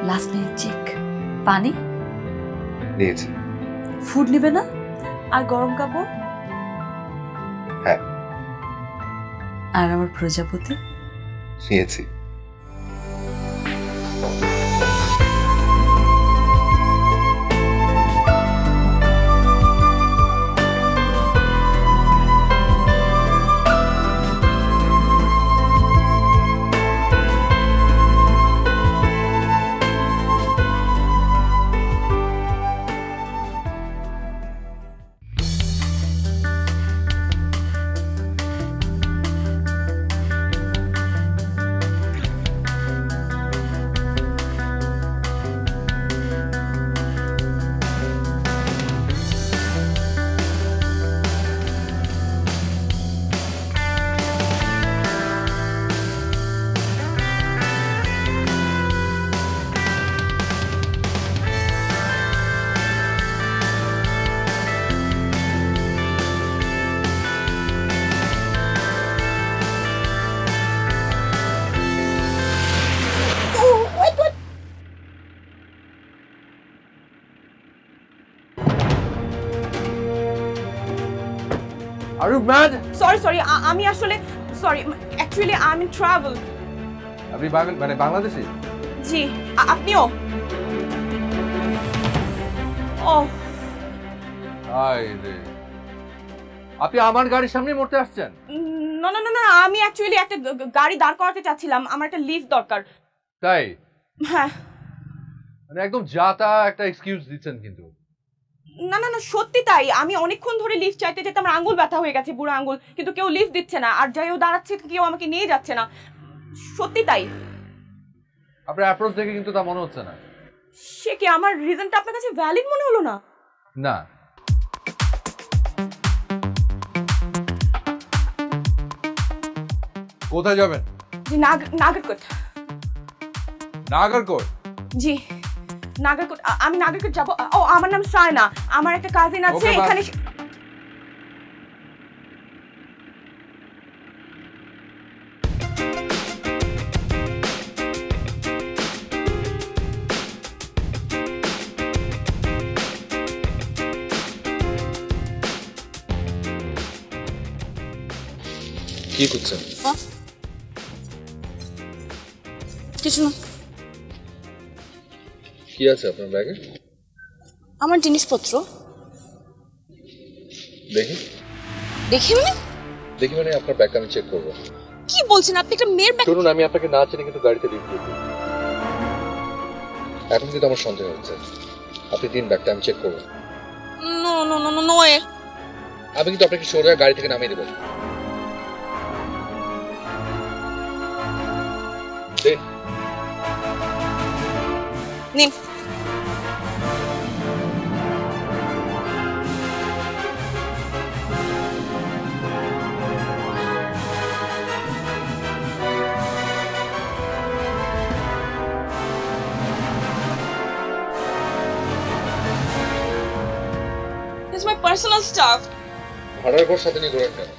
লাস্ট মিনিট চেক। পানি নিয়েছি? ফুড নেবে না? আর গরম কাপড়? হ্যাঁ। আর আমার প্রজাপতি নিয়েছি। Are you mad? সরি আমি আসলে sorry actually I am in travel. আপনি মানে বাংলাদেশি? জি আপনিও? ও আই রে, আপনি আমার গাড়ির সামনে মরতে আসছেন? না না না না, আমি অ্যাকচুয়ালি একটা গাড়ি দাঁড় করাতে চাচ্ছিলাম, আমার একটা লিফট দরকার। তাই? হ্যাঁ। মানে একদম যাতা একটা এক্সকিউজ দিচ্ছেন কিন্তু। না না না সত্যি তাই, আমি অনেকক্ষণ ধরে লিফট চাইতে চাইতে আমার আঙ্গুল ব্যথা হয়ে গেছে, বুড়ো আঙ্গুল, কিন্তু কেউ লিফট দিচ্ছে না, আর যাইও দাঁড়াচ্ছে কেউ আমাকে নিয়ে যাচ্ছে না, সত্যি তাই। আপনার অ্যাপ্রোচ দেখে কিন্তু তা মনে হচ্ছে না। সে কি আমার রিজনটা আপনার কাছে ভ্যালিড মনে হলো না? না। কোথায় যাবেন? জি নাগরকোট। নাগরকোট? জি নাগরকোট, আমি নাগরকোট যাব। ও আমার নাম সায়না, আমার একটা কাজিন আছে এখানে। কি করছেন? কিছু না। কি আছে আপনার ব্যাগে? আমার জিনিসপত্র। দেখি। দেখি মানে? দেখি মানে আপনার ব্যাগটা আমি চেক করবো। কি বলছেন আপনি? একটা মেয়ের ব্যাগ? শুনুন, আমি আপনাকে না চিনি কিন্তু গাড়িতে লিফট দিই। এখন কিন্তু আমার সন্দেহ হচ্ছে। আপনি দিন ব্যাগটা, আমি চেক করবো। No no no no no way. আমি কিন্তু আপনাকে সোজা গাড়ি থেকে নামিয়ে দেবো। দিন। নিন। This is my personal stuff. ভাড়ার ঘর সাথে নিয়ে ঘোরেন কেন?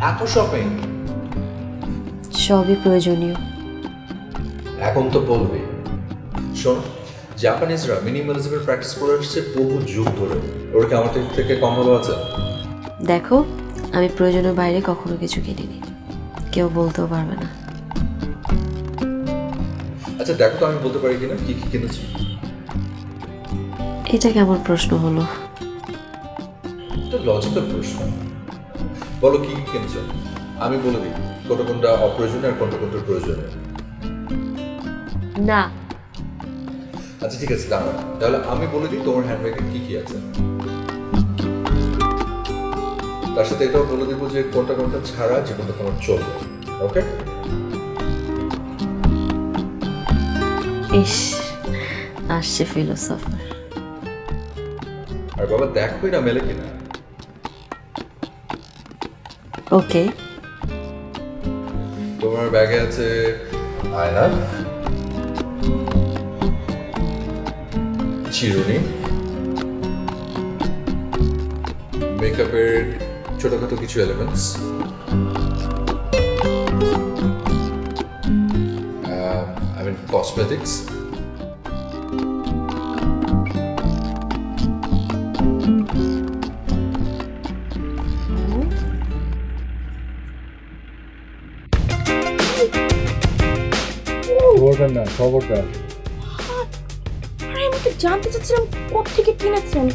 এত শপিং? সবই প্রয়োজনীয়। এখন তো বলবি। শোন, জাপানিজরা মিনিমালিজমের প্র্যাকটিস করে আসছে বহু যুগ ধরে। ওরা কি আমাদের থেকে কম ভালো আছে? দেখো, আমি প্রয়োজনের বাইরে কখনো কিছু কিনিনি, কেউ বলতেও পারবে না। আচ্ছা দেখো তো আমি বলতে পারি কিনা কি কি কিনেছি। এটা কেমন প্রশ্ন হলো? এটা লজিক্যাল প্রশ্ন। বলো কি কি কিনেছো, আমি বলে দিই কোনটা কোনটা অপ্রয়োজনীয় আর কোনটা কোনটা প্রয়োজনীয়। না। আচ্ছা ঠিক আছে, দাঁড়াও, তাহলে আমি বলে দিই তোমার হ্যান্ডব্যাগে কি কি আছে। তার সাথে এটাও বলে দিব যে কোনটা কোনটা ছাড়া জীবনটা তোমার চলবে। ওকে? ইস, আসছে ফিলোসফার। আর বাবা দেখোই না মেলে কিনা। ওকে। তোমার ব্যাগে আছে আয়না, চিরুনি, মেকআপের ছোটখাটো কিছু এলিমেন্টস, কসমেটিক্স, বলবেন না, খবরদার। আরে আমি তো জানতে চাচ্ছিলাম কোত্থেকে কিনেছেন।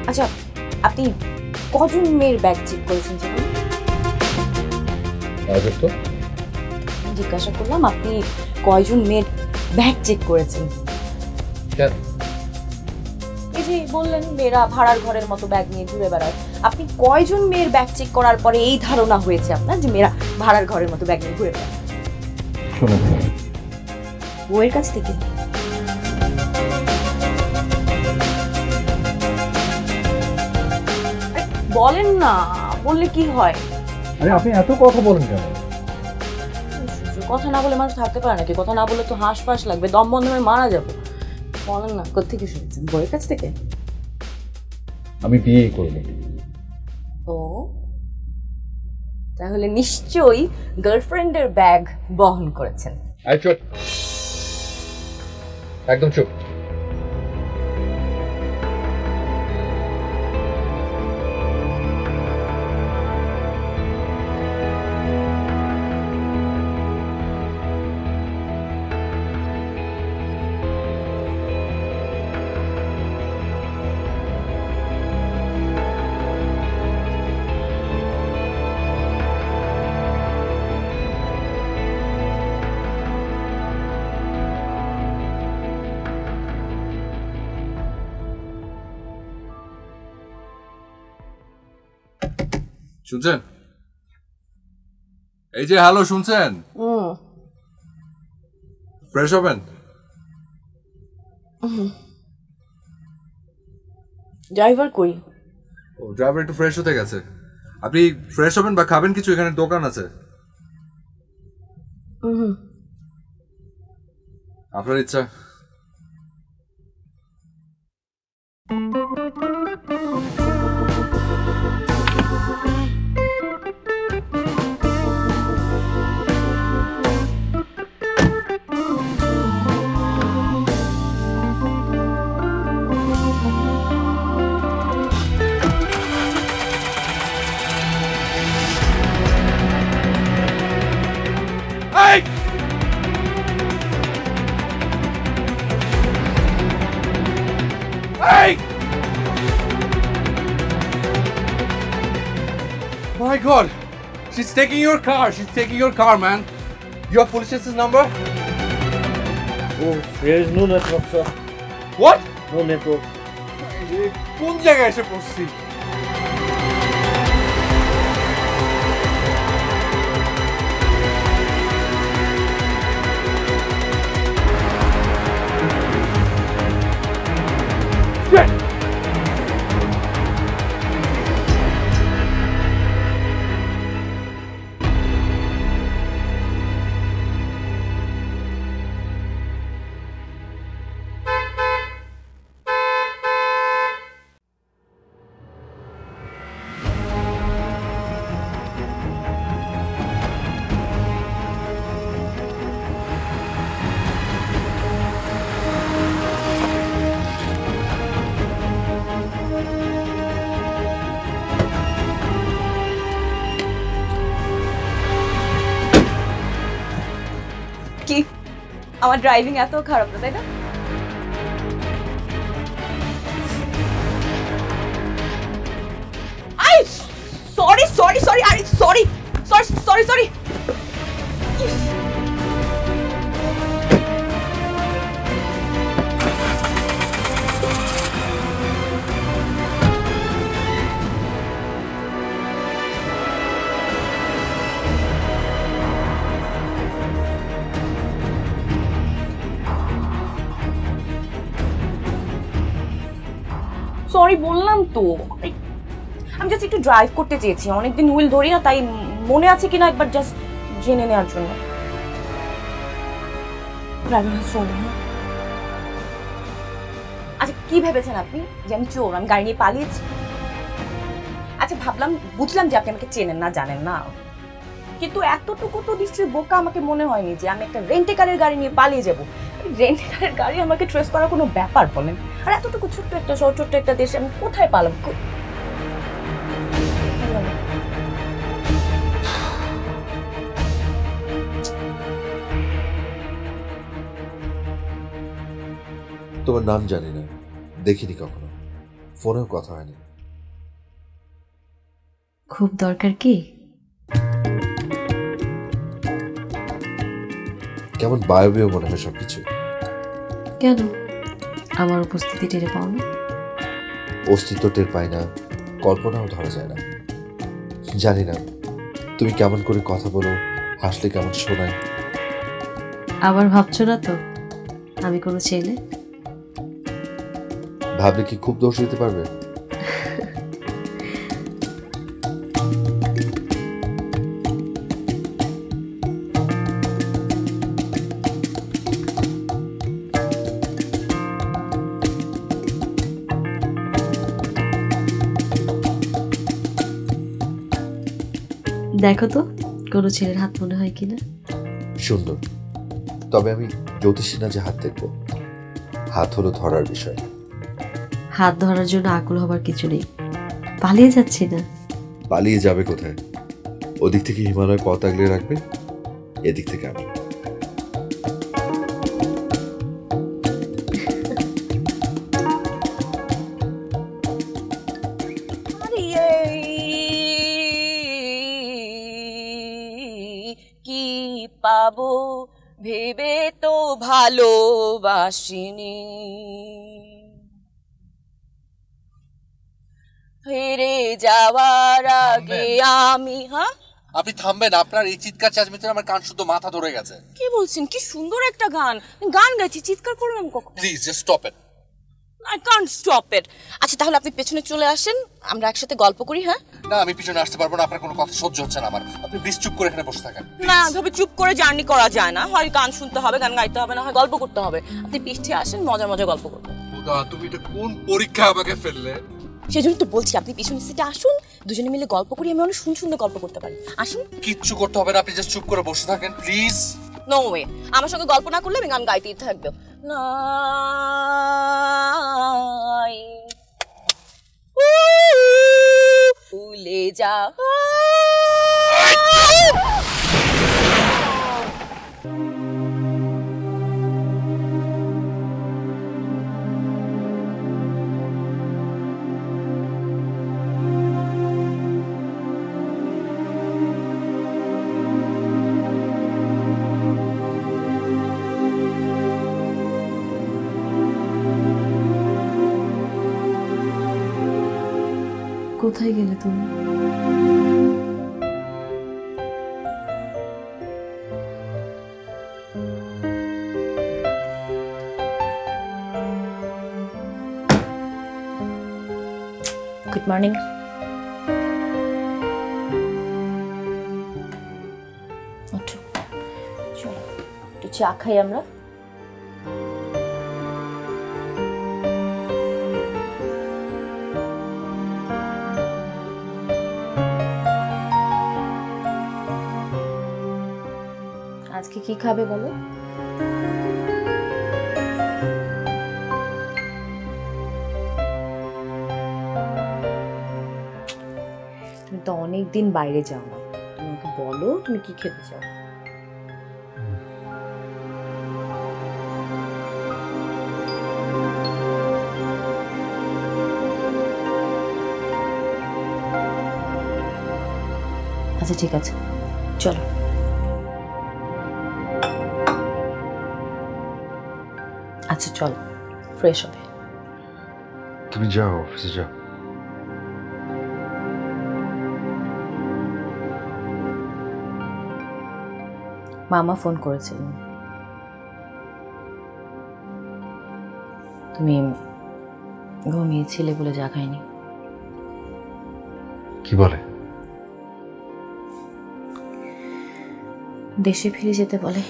আচ্ছা, আপনি কজন মেয়ের ব্যাগ চেক করেছেন জানেন? তো জিজ্ঞাসা করলাম আপনি কয়জন মেয়ের ব্যাগ চেক করেছেন। এই যে বললেন মেয়েরা ভাড়ার ঘরের মতো ব্যাগ নিয়ে ঘুরে বেড়ায়, আপনি কয়জন মেয়ের ব্যাগ চেক করার পরে এই ধারণা হয়েছে আপনার যে মেয়েরা ভাড়ার ঘরের মতো ব্যাগ নিয়ে ঘুরে বেড়ায়? বউয়ের কাছ থেকে? বলেন না, বললে কি হয়? আরে আপনি এত কথা বলেন কেন? কথা না বলে মানুষ থাকতে পারে নাকি? কথা না বলে তো হাঁসফাঁস লাগবে, দম বন্ধ হয়ে মারা যাবো। বলেন না, কোত্থেকে শুনেছেন? বউয়ের কাছ থেকে? আমি বিয়ে করব। ও তাহলে নিশ্চয়ই গার্লফ্রেন্ডের ব্যাগ বহন করেছেন। চুপ, একদম চুপ। শুনছেন? এই যে হ্যালো, শুনছেন? ফ্রেশ হবেন? ড্রাইভার কই? ও, ড্রাইভার একটু ফ্রেশ হতে গেছে। আপনি ফ্রেশ হবেন বা খাবেন কিছু? এখানে দোকান আছে। আপনার ইচ্ছা। Hey! Hey! My God! She's taking your car. She's taking your car, man. You have police chase's number? Oh, there is no network, sir. What? No network. কোন জায়গায় এসে পড়ছি? কি আমার ড্রাইভিং এত খারাপ না, তাই না? I sorry sorry sorry I sorry sorry sorry sorry sorry বললাম তো। আমি জাস্ট একটু ড্রাইভ করতে চেয়েছি, অনেকদিন হুইল ধরি না, তাই মনে আছে কিনা একবার জাস্ট জেনে নেওয়ার জন্য। আচ্ছা কি ভেবেছেন আপনি যে আমি চোর, আমি গাড়ি নিয়ে পালিয়েছি? আচ্ছা ভাবলাম, বুঝলাম যে আপনি আমাকে চেনেন না, জানেন না, কিন্তু এতটুকু তো নিশ্চয়ই বোকা আমাকে মনে হয়নি যে আমি একটা রেন্টেকারের গাড়ি নিয়ে পালিয়ে যাবো। রেন্টেকারের গাড়ি আমাকে ট্রেস করার কোনো ব্যাপার বলেন? আর এতটুকু ছোট্ট একটা শহর, ছোট্ট একটা দেশে আমি কোথায় পালাবো? তোমার নাম জানি না, দেখিনি কখনো, ফোনেও কথা হয়নি। খুব দরকার কি? কেমন বায়বীয় মনে হয় সবকিছু। কেন আমার উপস্থিতি টেরে পাও না? অস্তিত্ব টের পাই না, কল্পনাও ধরা যায় না। জানি না তুমি কেমন করে কথা বলো, হাসলে কেমন শোনায়। আবার ভাবছো না তো আমি কোনো ছেলে? ভাবলে কি খুব দোষ দিতে পারবে? দেখো তো কোনো ছেলের হাত মনে হয় কিনা। সুন্দর, তবে আমি জ্যোতিষী না যে হাত দেখবো। হাত হলো ধরার বিষয়। হাত ধরার জন্য আকুল হবার কিছু নেই। পালিয়ে যাচ্ছি না। পালিয়ে যাবে কোথায়? ওদিক থেকে হিমালয় পথ আগলে রাখবে, এদিক থেকে আমি। কি পাবো ভেবে তো ভালোবাসিনি, হেরে যাওয়ার আগে আমি। হ্যাঁ আপনি থামবেন, আপনার এই চিৎকার চেঁচামেচিতে আমার কান শুদ্ধ মাথা ধরে গেছে। কি বলছেন? কি সুন্দর একটা গান, গান গাইছি, চিৎকার করলাম কখন? Please just stop it. I can't stop it. আচ্ছা তাহলে আপনি পেছনে চলে আসেন, আমরা একসাথে গল্প করি। হ্যাঁ না, আমি পিছনে আসতে পারবো না, আপনার কোনো কথা সহ্য হচ্ছে না আমার। আপনি প্লিজ চুপ করে এখানে বসে থাকেন। না, ভাবে চুপ করে জার্নি করা যায় না, হয় গান শুনতে হবে, গান গাইতে হবে, না হয় গল্প করতে হবে। আপনি পিঠে আসেন, মজা মজা গল্প করবো। খোদা, তুমি এটা কোন পরীক্ষা আমাকে ফেললে? সেজন্য তো বলছি আপনি পিছনে সিটে আসুন, দুজনে মিলে গল্প করি, আমি অনেক সুন্দর সুন্দর গল্প করতে পারি। আসুন। কিচ্ছু করতে হবে না, আপনি জাস্ট চুপ করে বসে থাকেন প্লিজ। নো ওয়ে, আমার সঙ্গে গল্প না করলে আমি গান গাইতেই থাকবে। ভুলে যা। কোথায় গেলে তুমি? Good morning. চলো একটু চা খাই আমরা। আজকে কি খাবে বলো? তুমি তো অনেকদিন বাইরে যাও না, তোমাকে বলো তুমি কি খেতে চাও। আচ্ছা ঠিক আছে, চলো। আচ্ছা চলো, ফ্রেশ হবে। তুমি যাও, অফিসে যাও। মামা ফোন করেছিলেন, তুমি ঘুমিয়েছিলে বলে জাগায়নি। কি বলে? দেশে ফিরে যেতে বলে।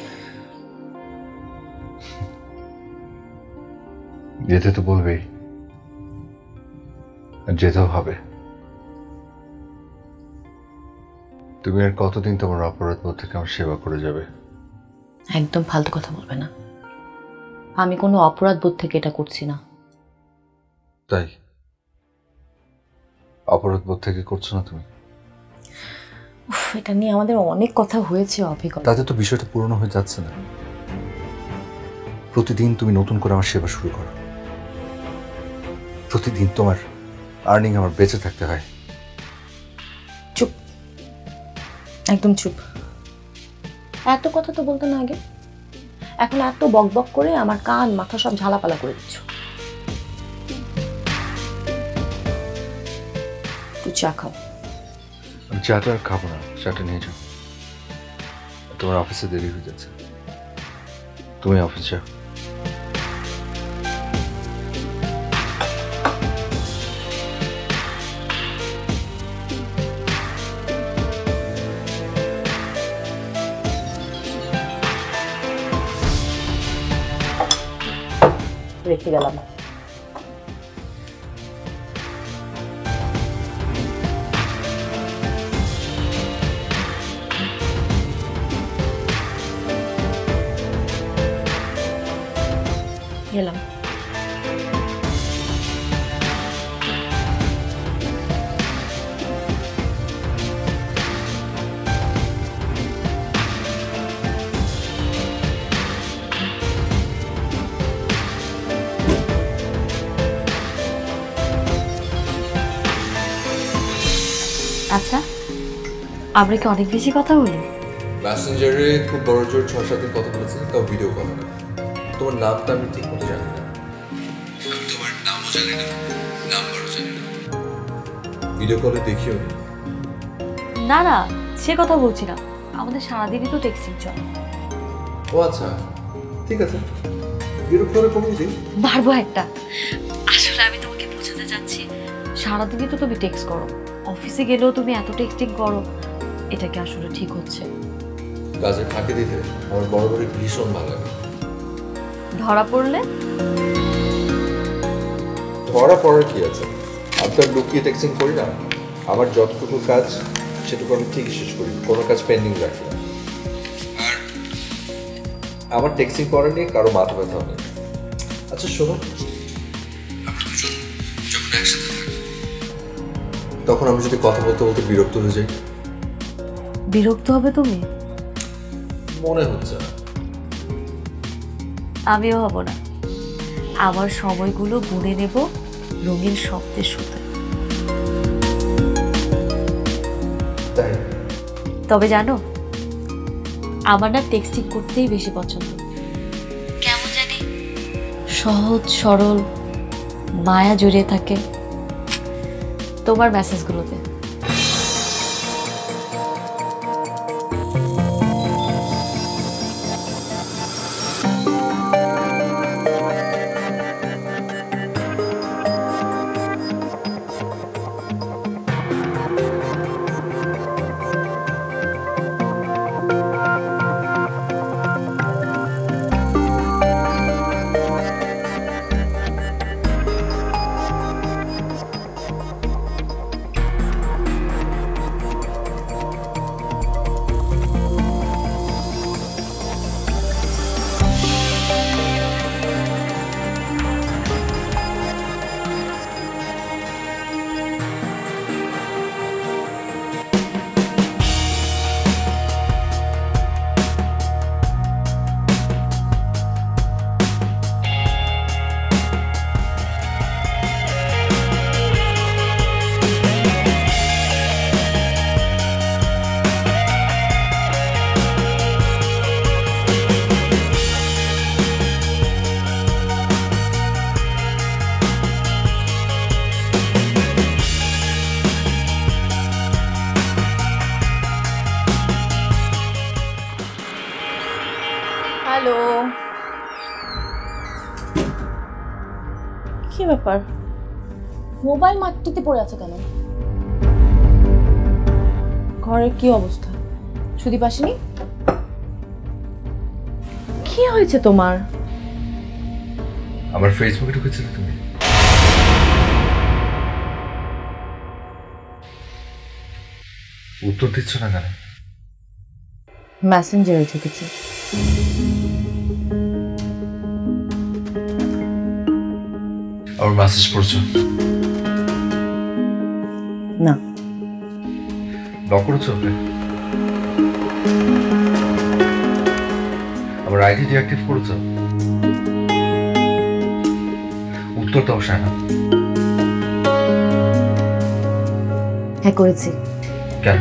যেতে তো বলবেই, আর যেতেও হবে। তুমি আর কতদিন তোমার অপরাধ বোধ থেকে আমার সেবা করে যাবে? একদম ফালতু কথা বলবে না। আমি কোনো অপরাধ বোধ থেকে এটা করছি না। তাই অপরাধ বোধ থেকে করছো না তুমি? এটা নিয়ে আমাদের অনেক কথা হয়েছে অভিজ্ঞতা। তাতে তো বিষয়টা পুরনো হয়ে যাচ্ছে না? প্রতিদিন তুমি নতুন করে আমার সেবা শুরু করো, প্রতিদিন তোমার আর্নিং আমার বেঁচে থাকতে হয়। চুপ, একদম চুপ। এত কথা তো বলতে না আগে, এখন এত বক বক করে আমার কান মাথা সব ঝালাপালা করে দিচ্ছ। একটু চা খাও। আমি চাটা আর খাবো না, চাটা নিয়ে যাও। তোমার অফিসে দেরি হয়ে যাচ্ছে, তুমি অফিস যাও। রেখে গেলাম। গেলাম। আচ্ছা, আমরা কি অনেক বেশি কথা বলি? মেসেঞ্জারে খুব বড় জোর 6-7 দিন কথা বলেছি, তাও ভিডিও কল না। তোমার নামটা আমি ঠিক মতো জানি না, আমি তোমার নামও জানি না, নাম্বারও জানি না, ভিডিও কলে দেখিও নি। না না, সে কথা বলছি না, আমাদের সারাদিনই তো টেক্সটিং চলে। ও আচ্ছা, ঠিক আছে, বিরক্ত করে কমিয়ে দিই। পারবো একটা। আসলে আমি তোমাকে বোঝাতে চাচ্ছি, সারাদিনই তো তুমি টেক্সট করো, অফিসে গেলেও তুমি এত টেক্সটিং করো, এটা কি আসলে ঠিক হচ্ছে? কাজে ফাঁকি দিতে আমার বড় ভীষণ ভালো লাগে। ধরা পড়লে? ধরা পড়ার কি আছে, আমি তো লুকিয়ে টেক্সটিং করি না। আমার যতটুকু কাজ সেটুকু আমি ঠিকই শেষ করি, কোনো কাজ পেন্ডিং রাখি না। আর আমার টেক্সটিং করা নিয়ে কারো মাথা ব্যথা নেই। আচ্ছা শোনো, আমরা দুজন যখন একসাথে থাকি তখন আমি যদি কথা বলতে বলতে বিরক্ত হয়ে যাই? বিরক্ত হবে তুমি? মনে হচ্ছে না। আমিও হব না, আমার সময়গুলো গুনে নেব রঙিন শব্দের সাথে। তবে জানো, আমার না টেক্সটিং করতেই বেশি পছন্দ। কেমন জানি সহজ সরল মায়া জড়িয়ে থাকে তোমার মেসেজগুলোতে। হ্যালো, কি ব্যাপার? মোবাইল মাটিতে পড়ে আছে কেন? ঘরের কি অবস্থা? সুদীপ আসেনি? কি হয়েছে তোমার? আমার ফেসবুকে ঢুকেছিলে তুমি? উত্তর দিচ্ছ না কেন? মেসেঞ্জারে ঢুকেছি। আমার মেসেজ পড়ছো? না। লক করেছো ওকে? আমার আইডি ডিঅ্যাক্টিভ করেছো? উত্তর দাও শায়না। হ্যাঁ করেছি। কেন?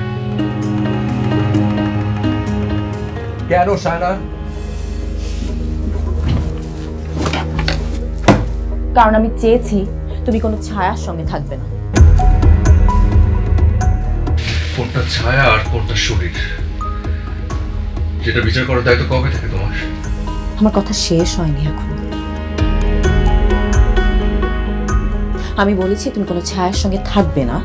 কেন শায়না? কারণ আমি চেয়েছি তুমি কোনো ছায়ার সঙ্গে থাকবে না। কোনটা ছায়া আর কোনটা শরীর, যেটা বিচার করার দায়িত্ব কবে থেকে তোমার? আমার কথা শেষ হয়নি এখন। আমি বলেছি তুমি কোনো ছায়ার সঙ্গে থাকবে না।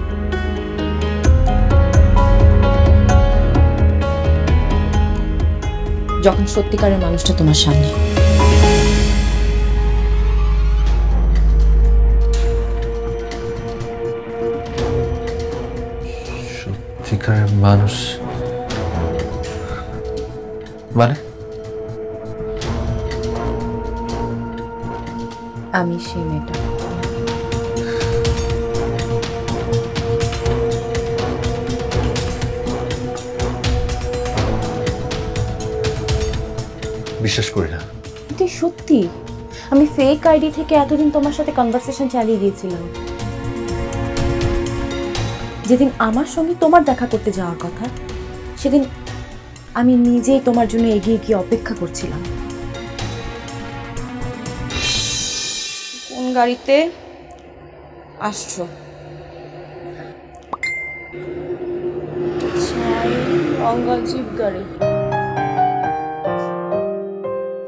যখন সত্যিকারের মানুষটা তোমার সামনে। সত্যিকারের মানুষ মানে? আমি সেই মেয়েটা। বিশ্বাস করি না। এটা সত্যি। আমি ফেক আইডি থেকে এতদিন তোমার সাথে কনভারসেশন চালিয়ে গিয়েছিলাম। যেদিন আমার সঙ্গে তোমার দেখা করতে যাওয়ার কথা, সেদিন আমি নিজেই তোমার জন্য এগিয়ে গিয়ে অপেক্ষা করছিলাম। কোন গাড়িতে আসছো? জিপ গাড়ি।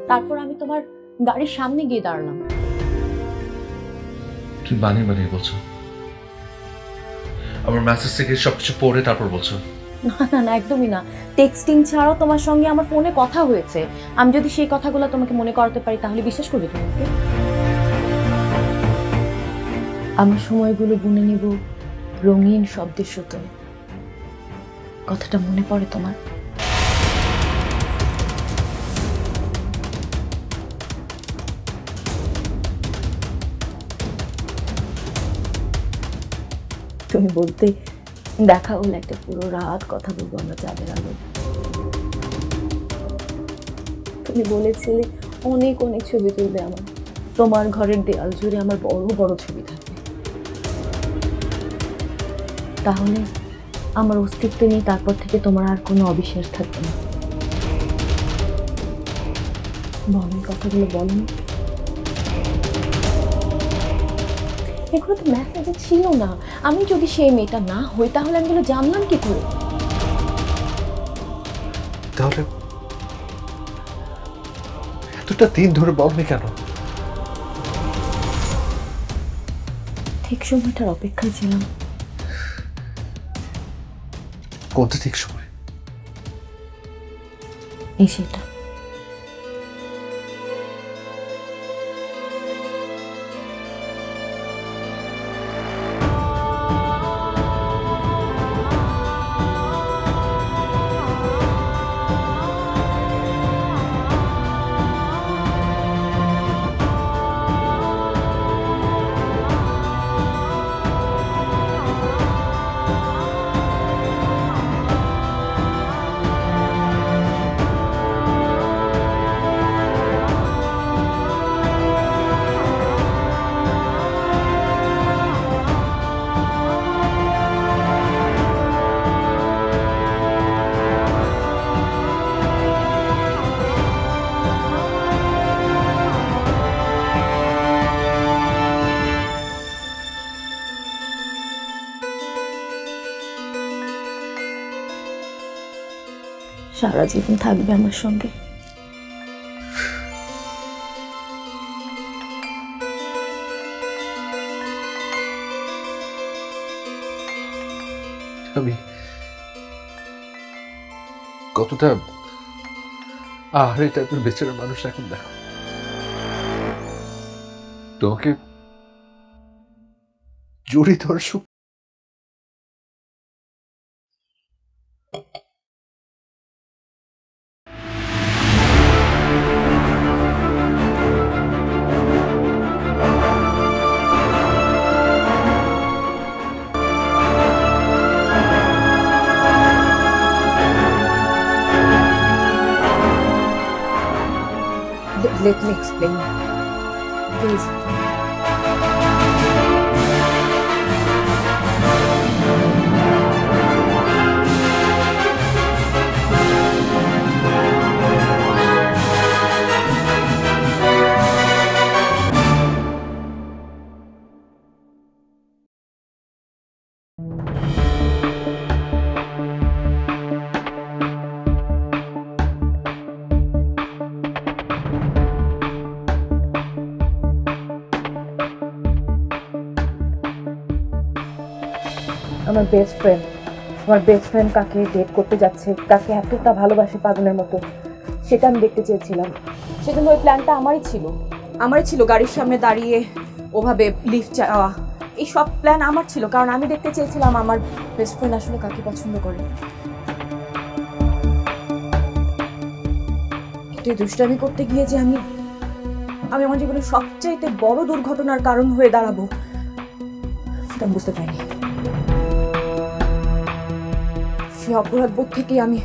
তারপর আমি তোমার গাড়ির সামনে গিয়ে দাঁড়ালাম। তুমি বানিয়ে বানিয়ে বলছো? আমার মেসেজ থেকে সবকিছু পড়ে তারপর বলছো? না না না, একদমই না। টেক্সটিং ছাড়াও তোমার সঙ্গে আমার ফোনে কথা হয়েছে। আমি যদি সেই কথাগুলো তোমাকে মনে করাতে পারি তাহলে বিশ্বাস করবে তোমাকে? আমার সময়গুলো বুনে নেব রঙিন শব্দের সুতোয়। কথাটা মনে পড়ে তোমার? তুমি বলতে দেখা হলে একটা পুরো রাত কথা বলবো আমরা চাঁদের আলো। তুমি বলেছিলে অনেক অনেক ছবি তুলবে আমার। তোমার ঘরের দেয়াল জুড়ে আমার বড় বড় ছবি থাকবে। তাহলে আমার অস্তিত্ব নিয়ে তারপর থেকে তোমার আর কোনো অবিশ্বাস থাকবে না। বলো কথাগুলো বলো। এগুলো তো মেসেজে ছিল না। আমি যদি সেই মেয়েটা না হই তাহলে আমি এগুলো জানলাম কি করে? তাহলে এতটা দিন ধরে বলনি কেন? ঠিক সময়টার অপেক্ষায় ছিলাম। কোনটা ঠিক সময়? এই সেটা। সারা জীবন থাকবে আমার সঙ্গে। আমি কতটা আহারে টাইপের বেচারা মানুষ এখন দেখো, তোমাকে জড়িত আর সুখ Let me explain. Please. আমার বেস্ট ফ্রেন্ড কাকে ডেট করতে যাচ্ছে, কাকে এতটা ভালোবাসে পাগলের মতো, সেটা আমি দেখতে চেয়েছিলাম। সেজন্য ওই প্ল্যানটা আমারই ছিল গাড়ির সামনে দাঁড়িয়ে ওভাবে লিফট চাওয়া, এই সব প্ল্যান আমার ছিল, কারণ আমি দেখতে চেয়েছিলাম আমার বেস্ট ফ্রেন্ড আসলে কাকে পছন্দ করে। এই দুষ্টামি করতে গিয়ে যে আমি আমার জীবনের সবচাইতে বড় দুর্ঘটনার কারণ হয়ে দাঁড়াবো সেটা বুঝতে পারিনি। সে অপরাধ বোধ থেকে আমি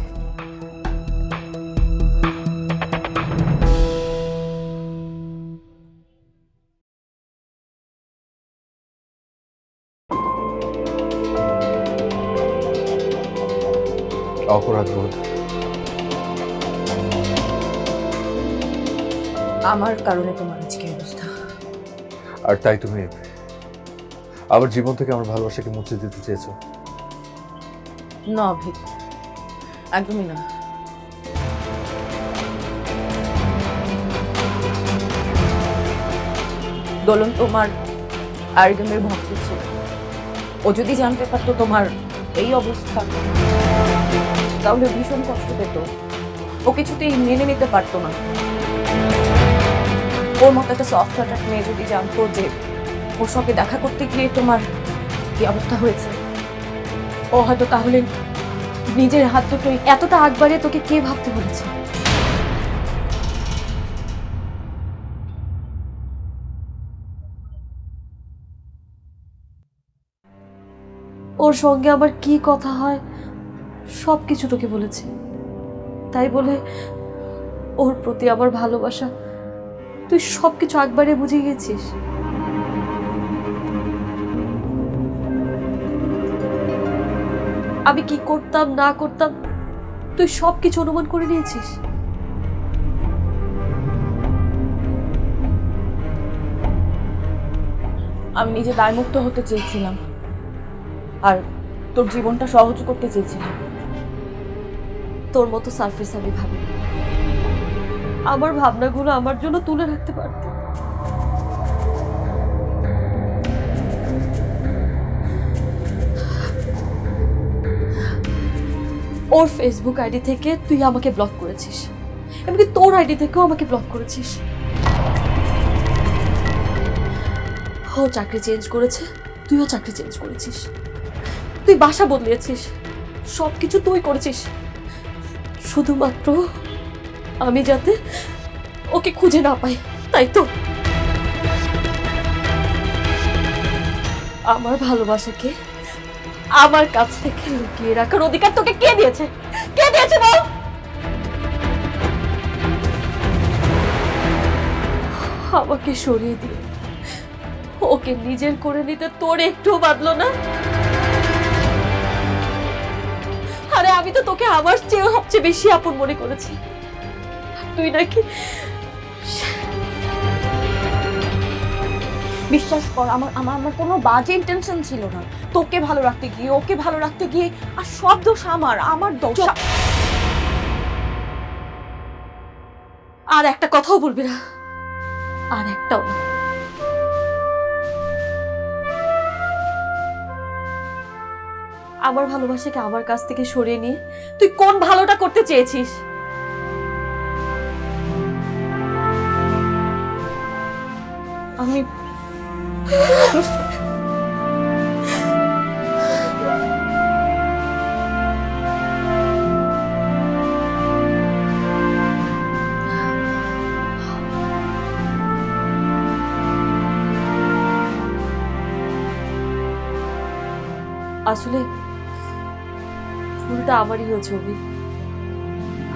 অপরাধ বোধ আমার কারণে তোমার আজকে অবস্থা। আর তাই তুমি আমার জীবন থেকে আমার ভালোবাসাকে মুছে দিতে চেয়েছো? না অভিক, একদমই না। দোলন তোমার আরেকজনের ভক্ত ছিল, ও যদি জানতে পারতো তোমার এই অবস্থা তাহলে ভীষণ কষ্ট পেত, ও কিছুতেই মেনে নিতে পারতো না। ওর মতো একটা সফট হার্টেড মেয়ে যদি জানতো যে ওর সঙ্গে দেখা করতে গিয়ে তোমার কি অবস্থা হয়েছে, ও হয়তো তাহলে নিজের হাত দুটোই এতটা আগ বাড়িয়ে তোকে কে ভাবতে বলেছে? ওর সঙ্গে আমার কি কথা হয় সব কিছু তোকে বলেছে, তাই বলে ওর প্রতি আমার ভালোবাসা তুই সব কিছু আগ বাড়িয়ে বুঝে গেছিস। আমি কি করতাম না করতাম তুই সব কিছু অনুমান করে নিয়েছিস। আমি নিজে দায়মুক্ত হতে চেয়েছিলাম আর তোর জীবনটা সহজ করতে চেয়েছিলাম। তোর মতো সারফেস আমি ভাবি না, আমার ভাবনাগুলো আমার জন্য তুলে রাখতে পারতি। ওর ফেসবুক আইডি থেকে তুই আমাকে ব্লক করেছিস, এমনকি তোর আইডি থেকেও আমাকে ব্লক করেছিস। ও চাকরি চেঞ্জ করেছে, তুইও চাকরি চেঞ্জ করেছিস, তুই বাসা বদলিয়েছিস, সবকিছু তুই করেছিস শুধুমাত্র আমি যাতে ওকে খুঁজে না পাই, তাই তো? আমার ভালোবাসাকে আমার কাছ থেকে লুকিয়ে রাখার অধিকার তোকে কে দিয়েছে? কে দিয়েছে বল? আমাকে সরিয়ে দিয়ে ওকে নিজের করে নিতে তোর একটু বাদলো না? আরে আমি তো তোকে আমার চেয়ে সবচেয়ে বেশি আপন মনে করেছি, তুই নাকি। বিশ্বাস কর, আমার কোনো বাজে ইন্টেনশন ছিল না। তোকে ভালো রাখতে গিয়ে, ওকে ভালো রাখতে গিয়ে, আর সব দোষ আমার দোষ। আর একটা কথাও বলবি না, আর একটাও না। আমার ভালোবাসাকে আমার কাছ থেকে সরিয়ে নিয়ে তুই কোন ভালোটা করতে চেয়েছিস? আমি আসলে ভুলটা আমারই হয়েছে অভি।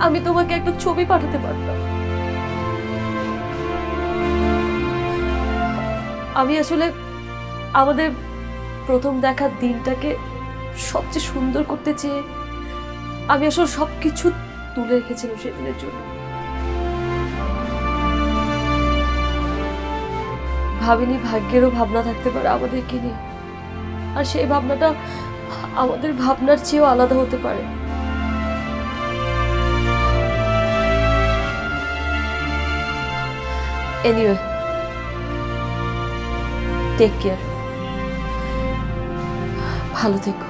আমি তোমাকে একটা ছবি পাঠাতে পারতাম। আমি আসলে আমাদের প্রথম দেখার দিনটাকে সবচেয়ে সুন্দর করতে চেয়ে আমি আসলে সবকিছু তুলে রেখেছিলাম সেদিনের জন্য। ভাবিনি ভাগ্যেরও ভাবনা থাকতে পারে আমাদেরকে নিয়ে, আর সেই ভাবনাটা আমাদের ভাবনার চেয়েও আলাদা হতে পারে। এনিওয়ে, টেক কেয়ার, ভালো থেকো।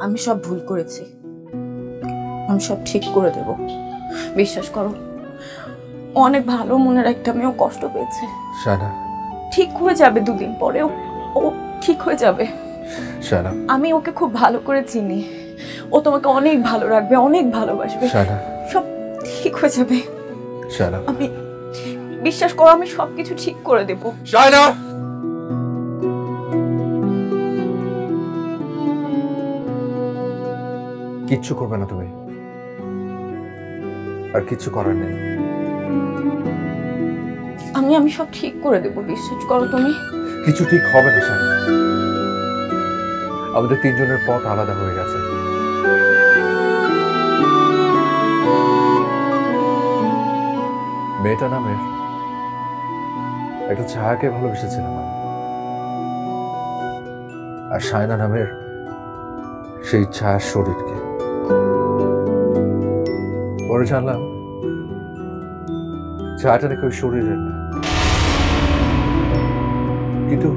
আমি সব ভুল করেছি, আমি সব ঠিক করে দেব, বিশ্বাস করো। অনেক ভালো মনের একটা মেয়েও কষ্ট পেয়েছে। শায়না, ঠিক হয়ে যাবে, দুদিন পরে ও ঠিক হয়ে যাবে। শায়না, আমি ওকে খুব ভালো করে চিনি, ও তোমাকে অনেক ভালো রাখবে, অনেক ভালোবাসবে, শায়না, সব ঠিক হয়ে যাবে। শায়না, আমি বিশ্বাস করো, আমি সবকিছু ঠিক করে দেব। শায়না, কিচ্ছু করবে না তুমি, আর কিচ্ছু করার নেই। আমি সব ঠিক করে দেব, বিশ্বাস করো তুমি। কিছু ঠিক হবে না শায়না, আমাদের তিনজনের পথ আলাদা হয়ে গেছে। মেয়েটা নামের একটা ছায়াকে ভালোবেসেছিলাম আমি, আর শায়না নামের সেই ছায়ার শরীরকে। পরে জানলাম ছায়াটা নাকি ওই শরীরের না, কিন্তু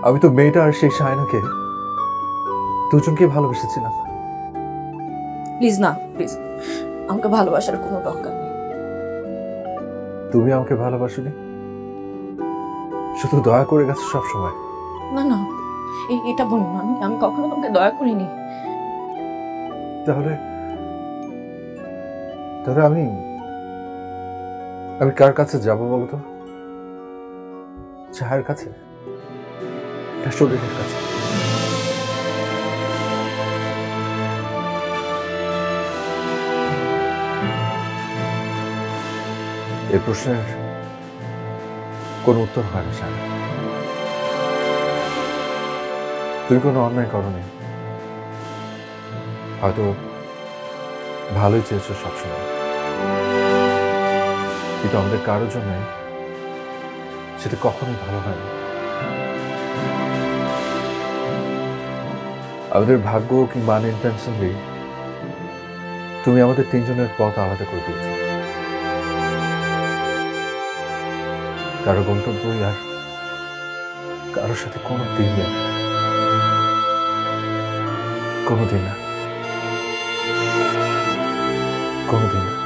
আমি তো মেয়েটা আর সেই শায়নাকে দুজনকে ভালোবেসেছিলাম। প্লিজ না, প্লিজ, আমাকে ভালোবাসার কোনো দরকার নেই। তুমি আমাকে ভালোবাসোনি, শুধু দয়া করে গেছো সব সময়। না না, এটা বলুন না, আমি কখনো তোমাকে দয়া করিনি। তাহলে তাহলে আমি কার কাছে যাব বলতো? ছায়ার কাছে না শরীরের কাছে? এই প্রশ্নের কোনো উত্তর হয় না শায়না। তুমি কোনো অন্যায় করনি, হয়তো ভালোই চেয়েছো সবসময়, কিন্তু আমাদের কারোর জন্য সেটা কখনোই ভালো হয়নি। আমাদের ভাগ্য কিংবা আনইনটেনশনালি তুমি আমাদের তিনজনের পথ আলাদা করে দিয়েছো। কারো গন্তব্যই আর কারোর সাথে কোনো দিন নেই, কোনোদিন না, কোনোদিন না।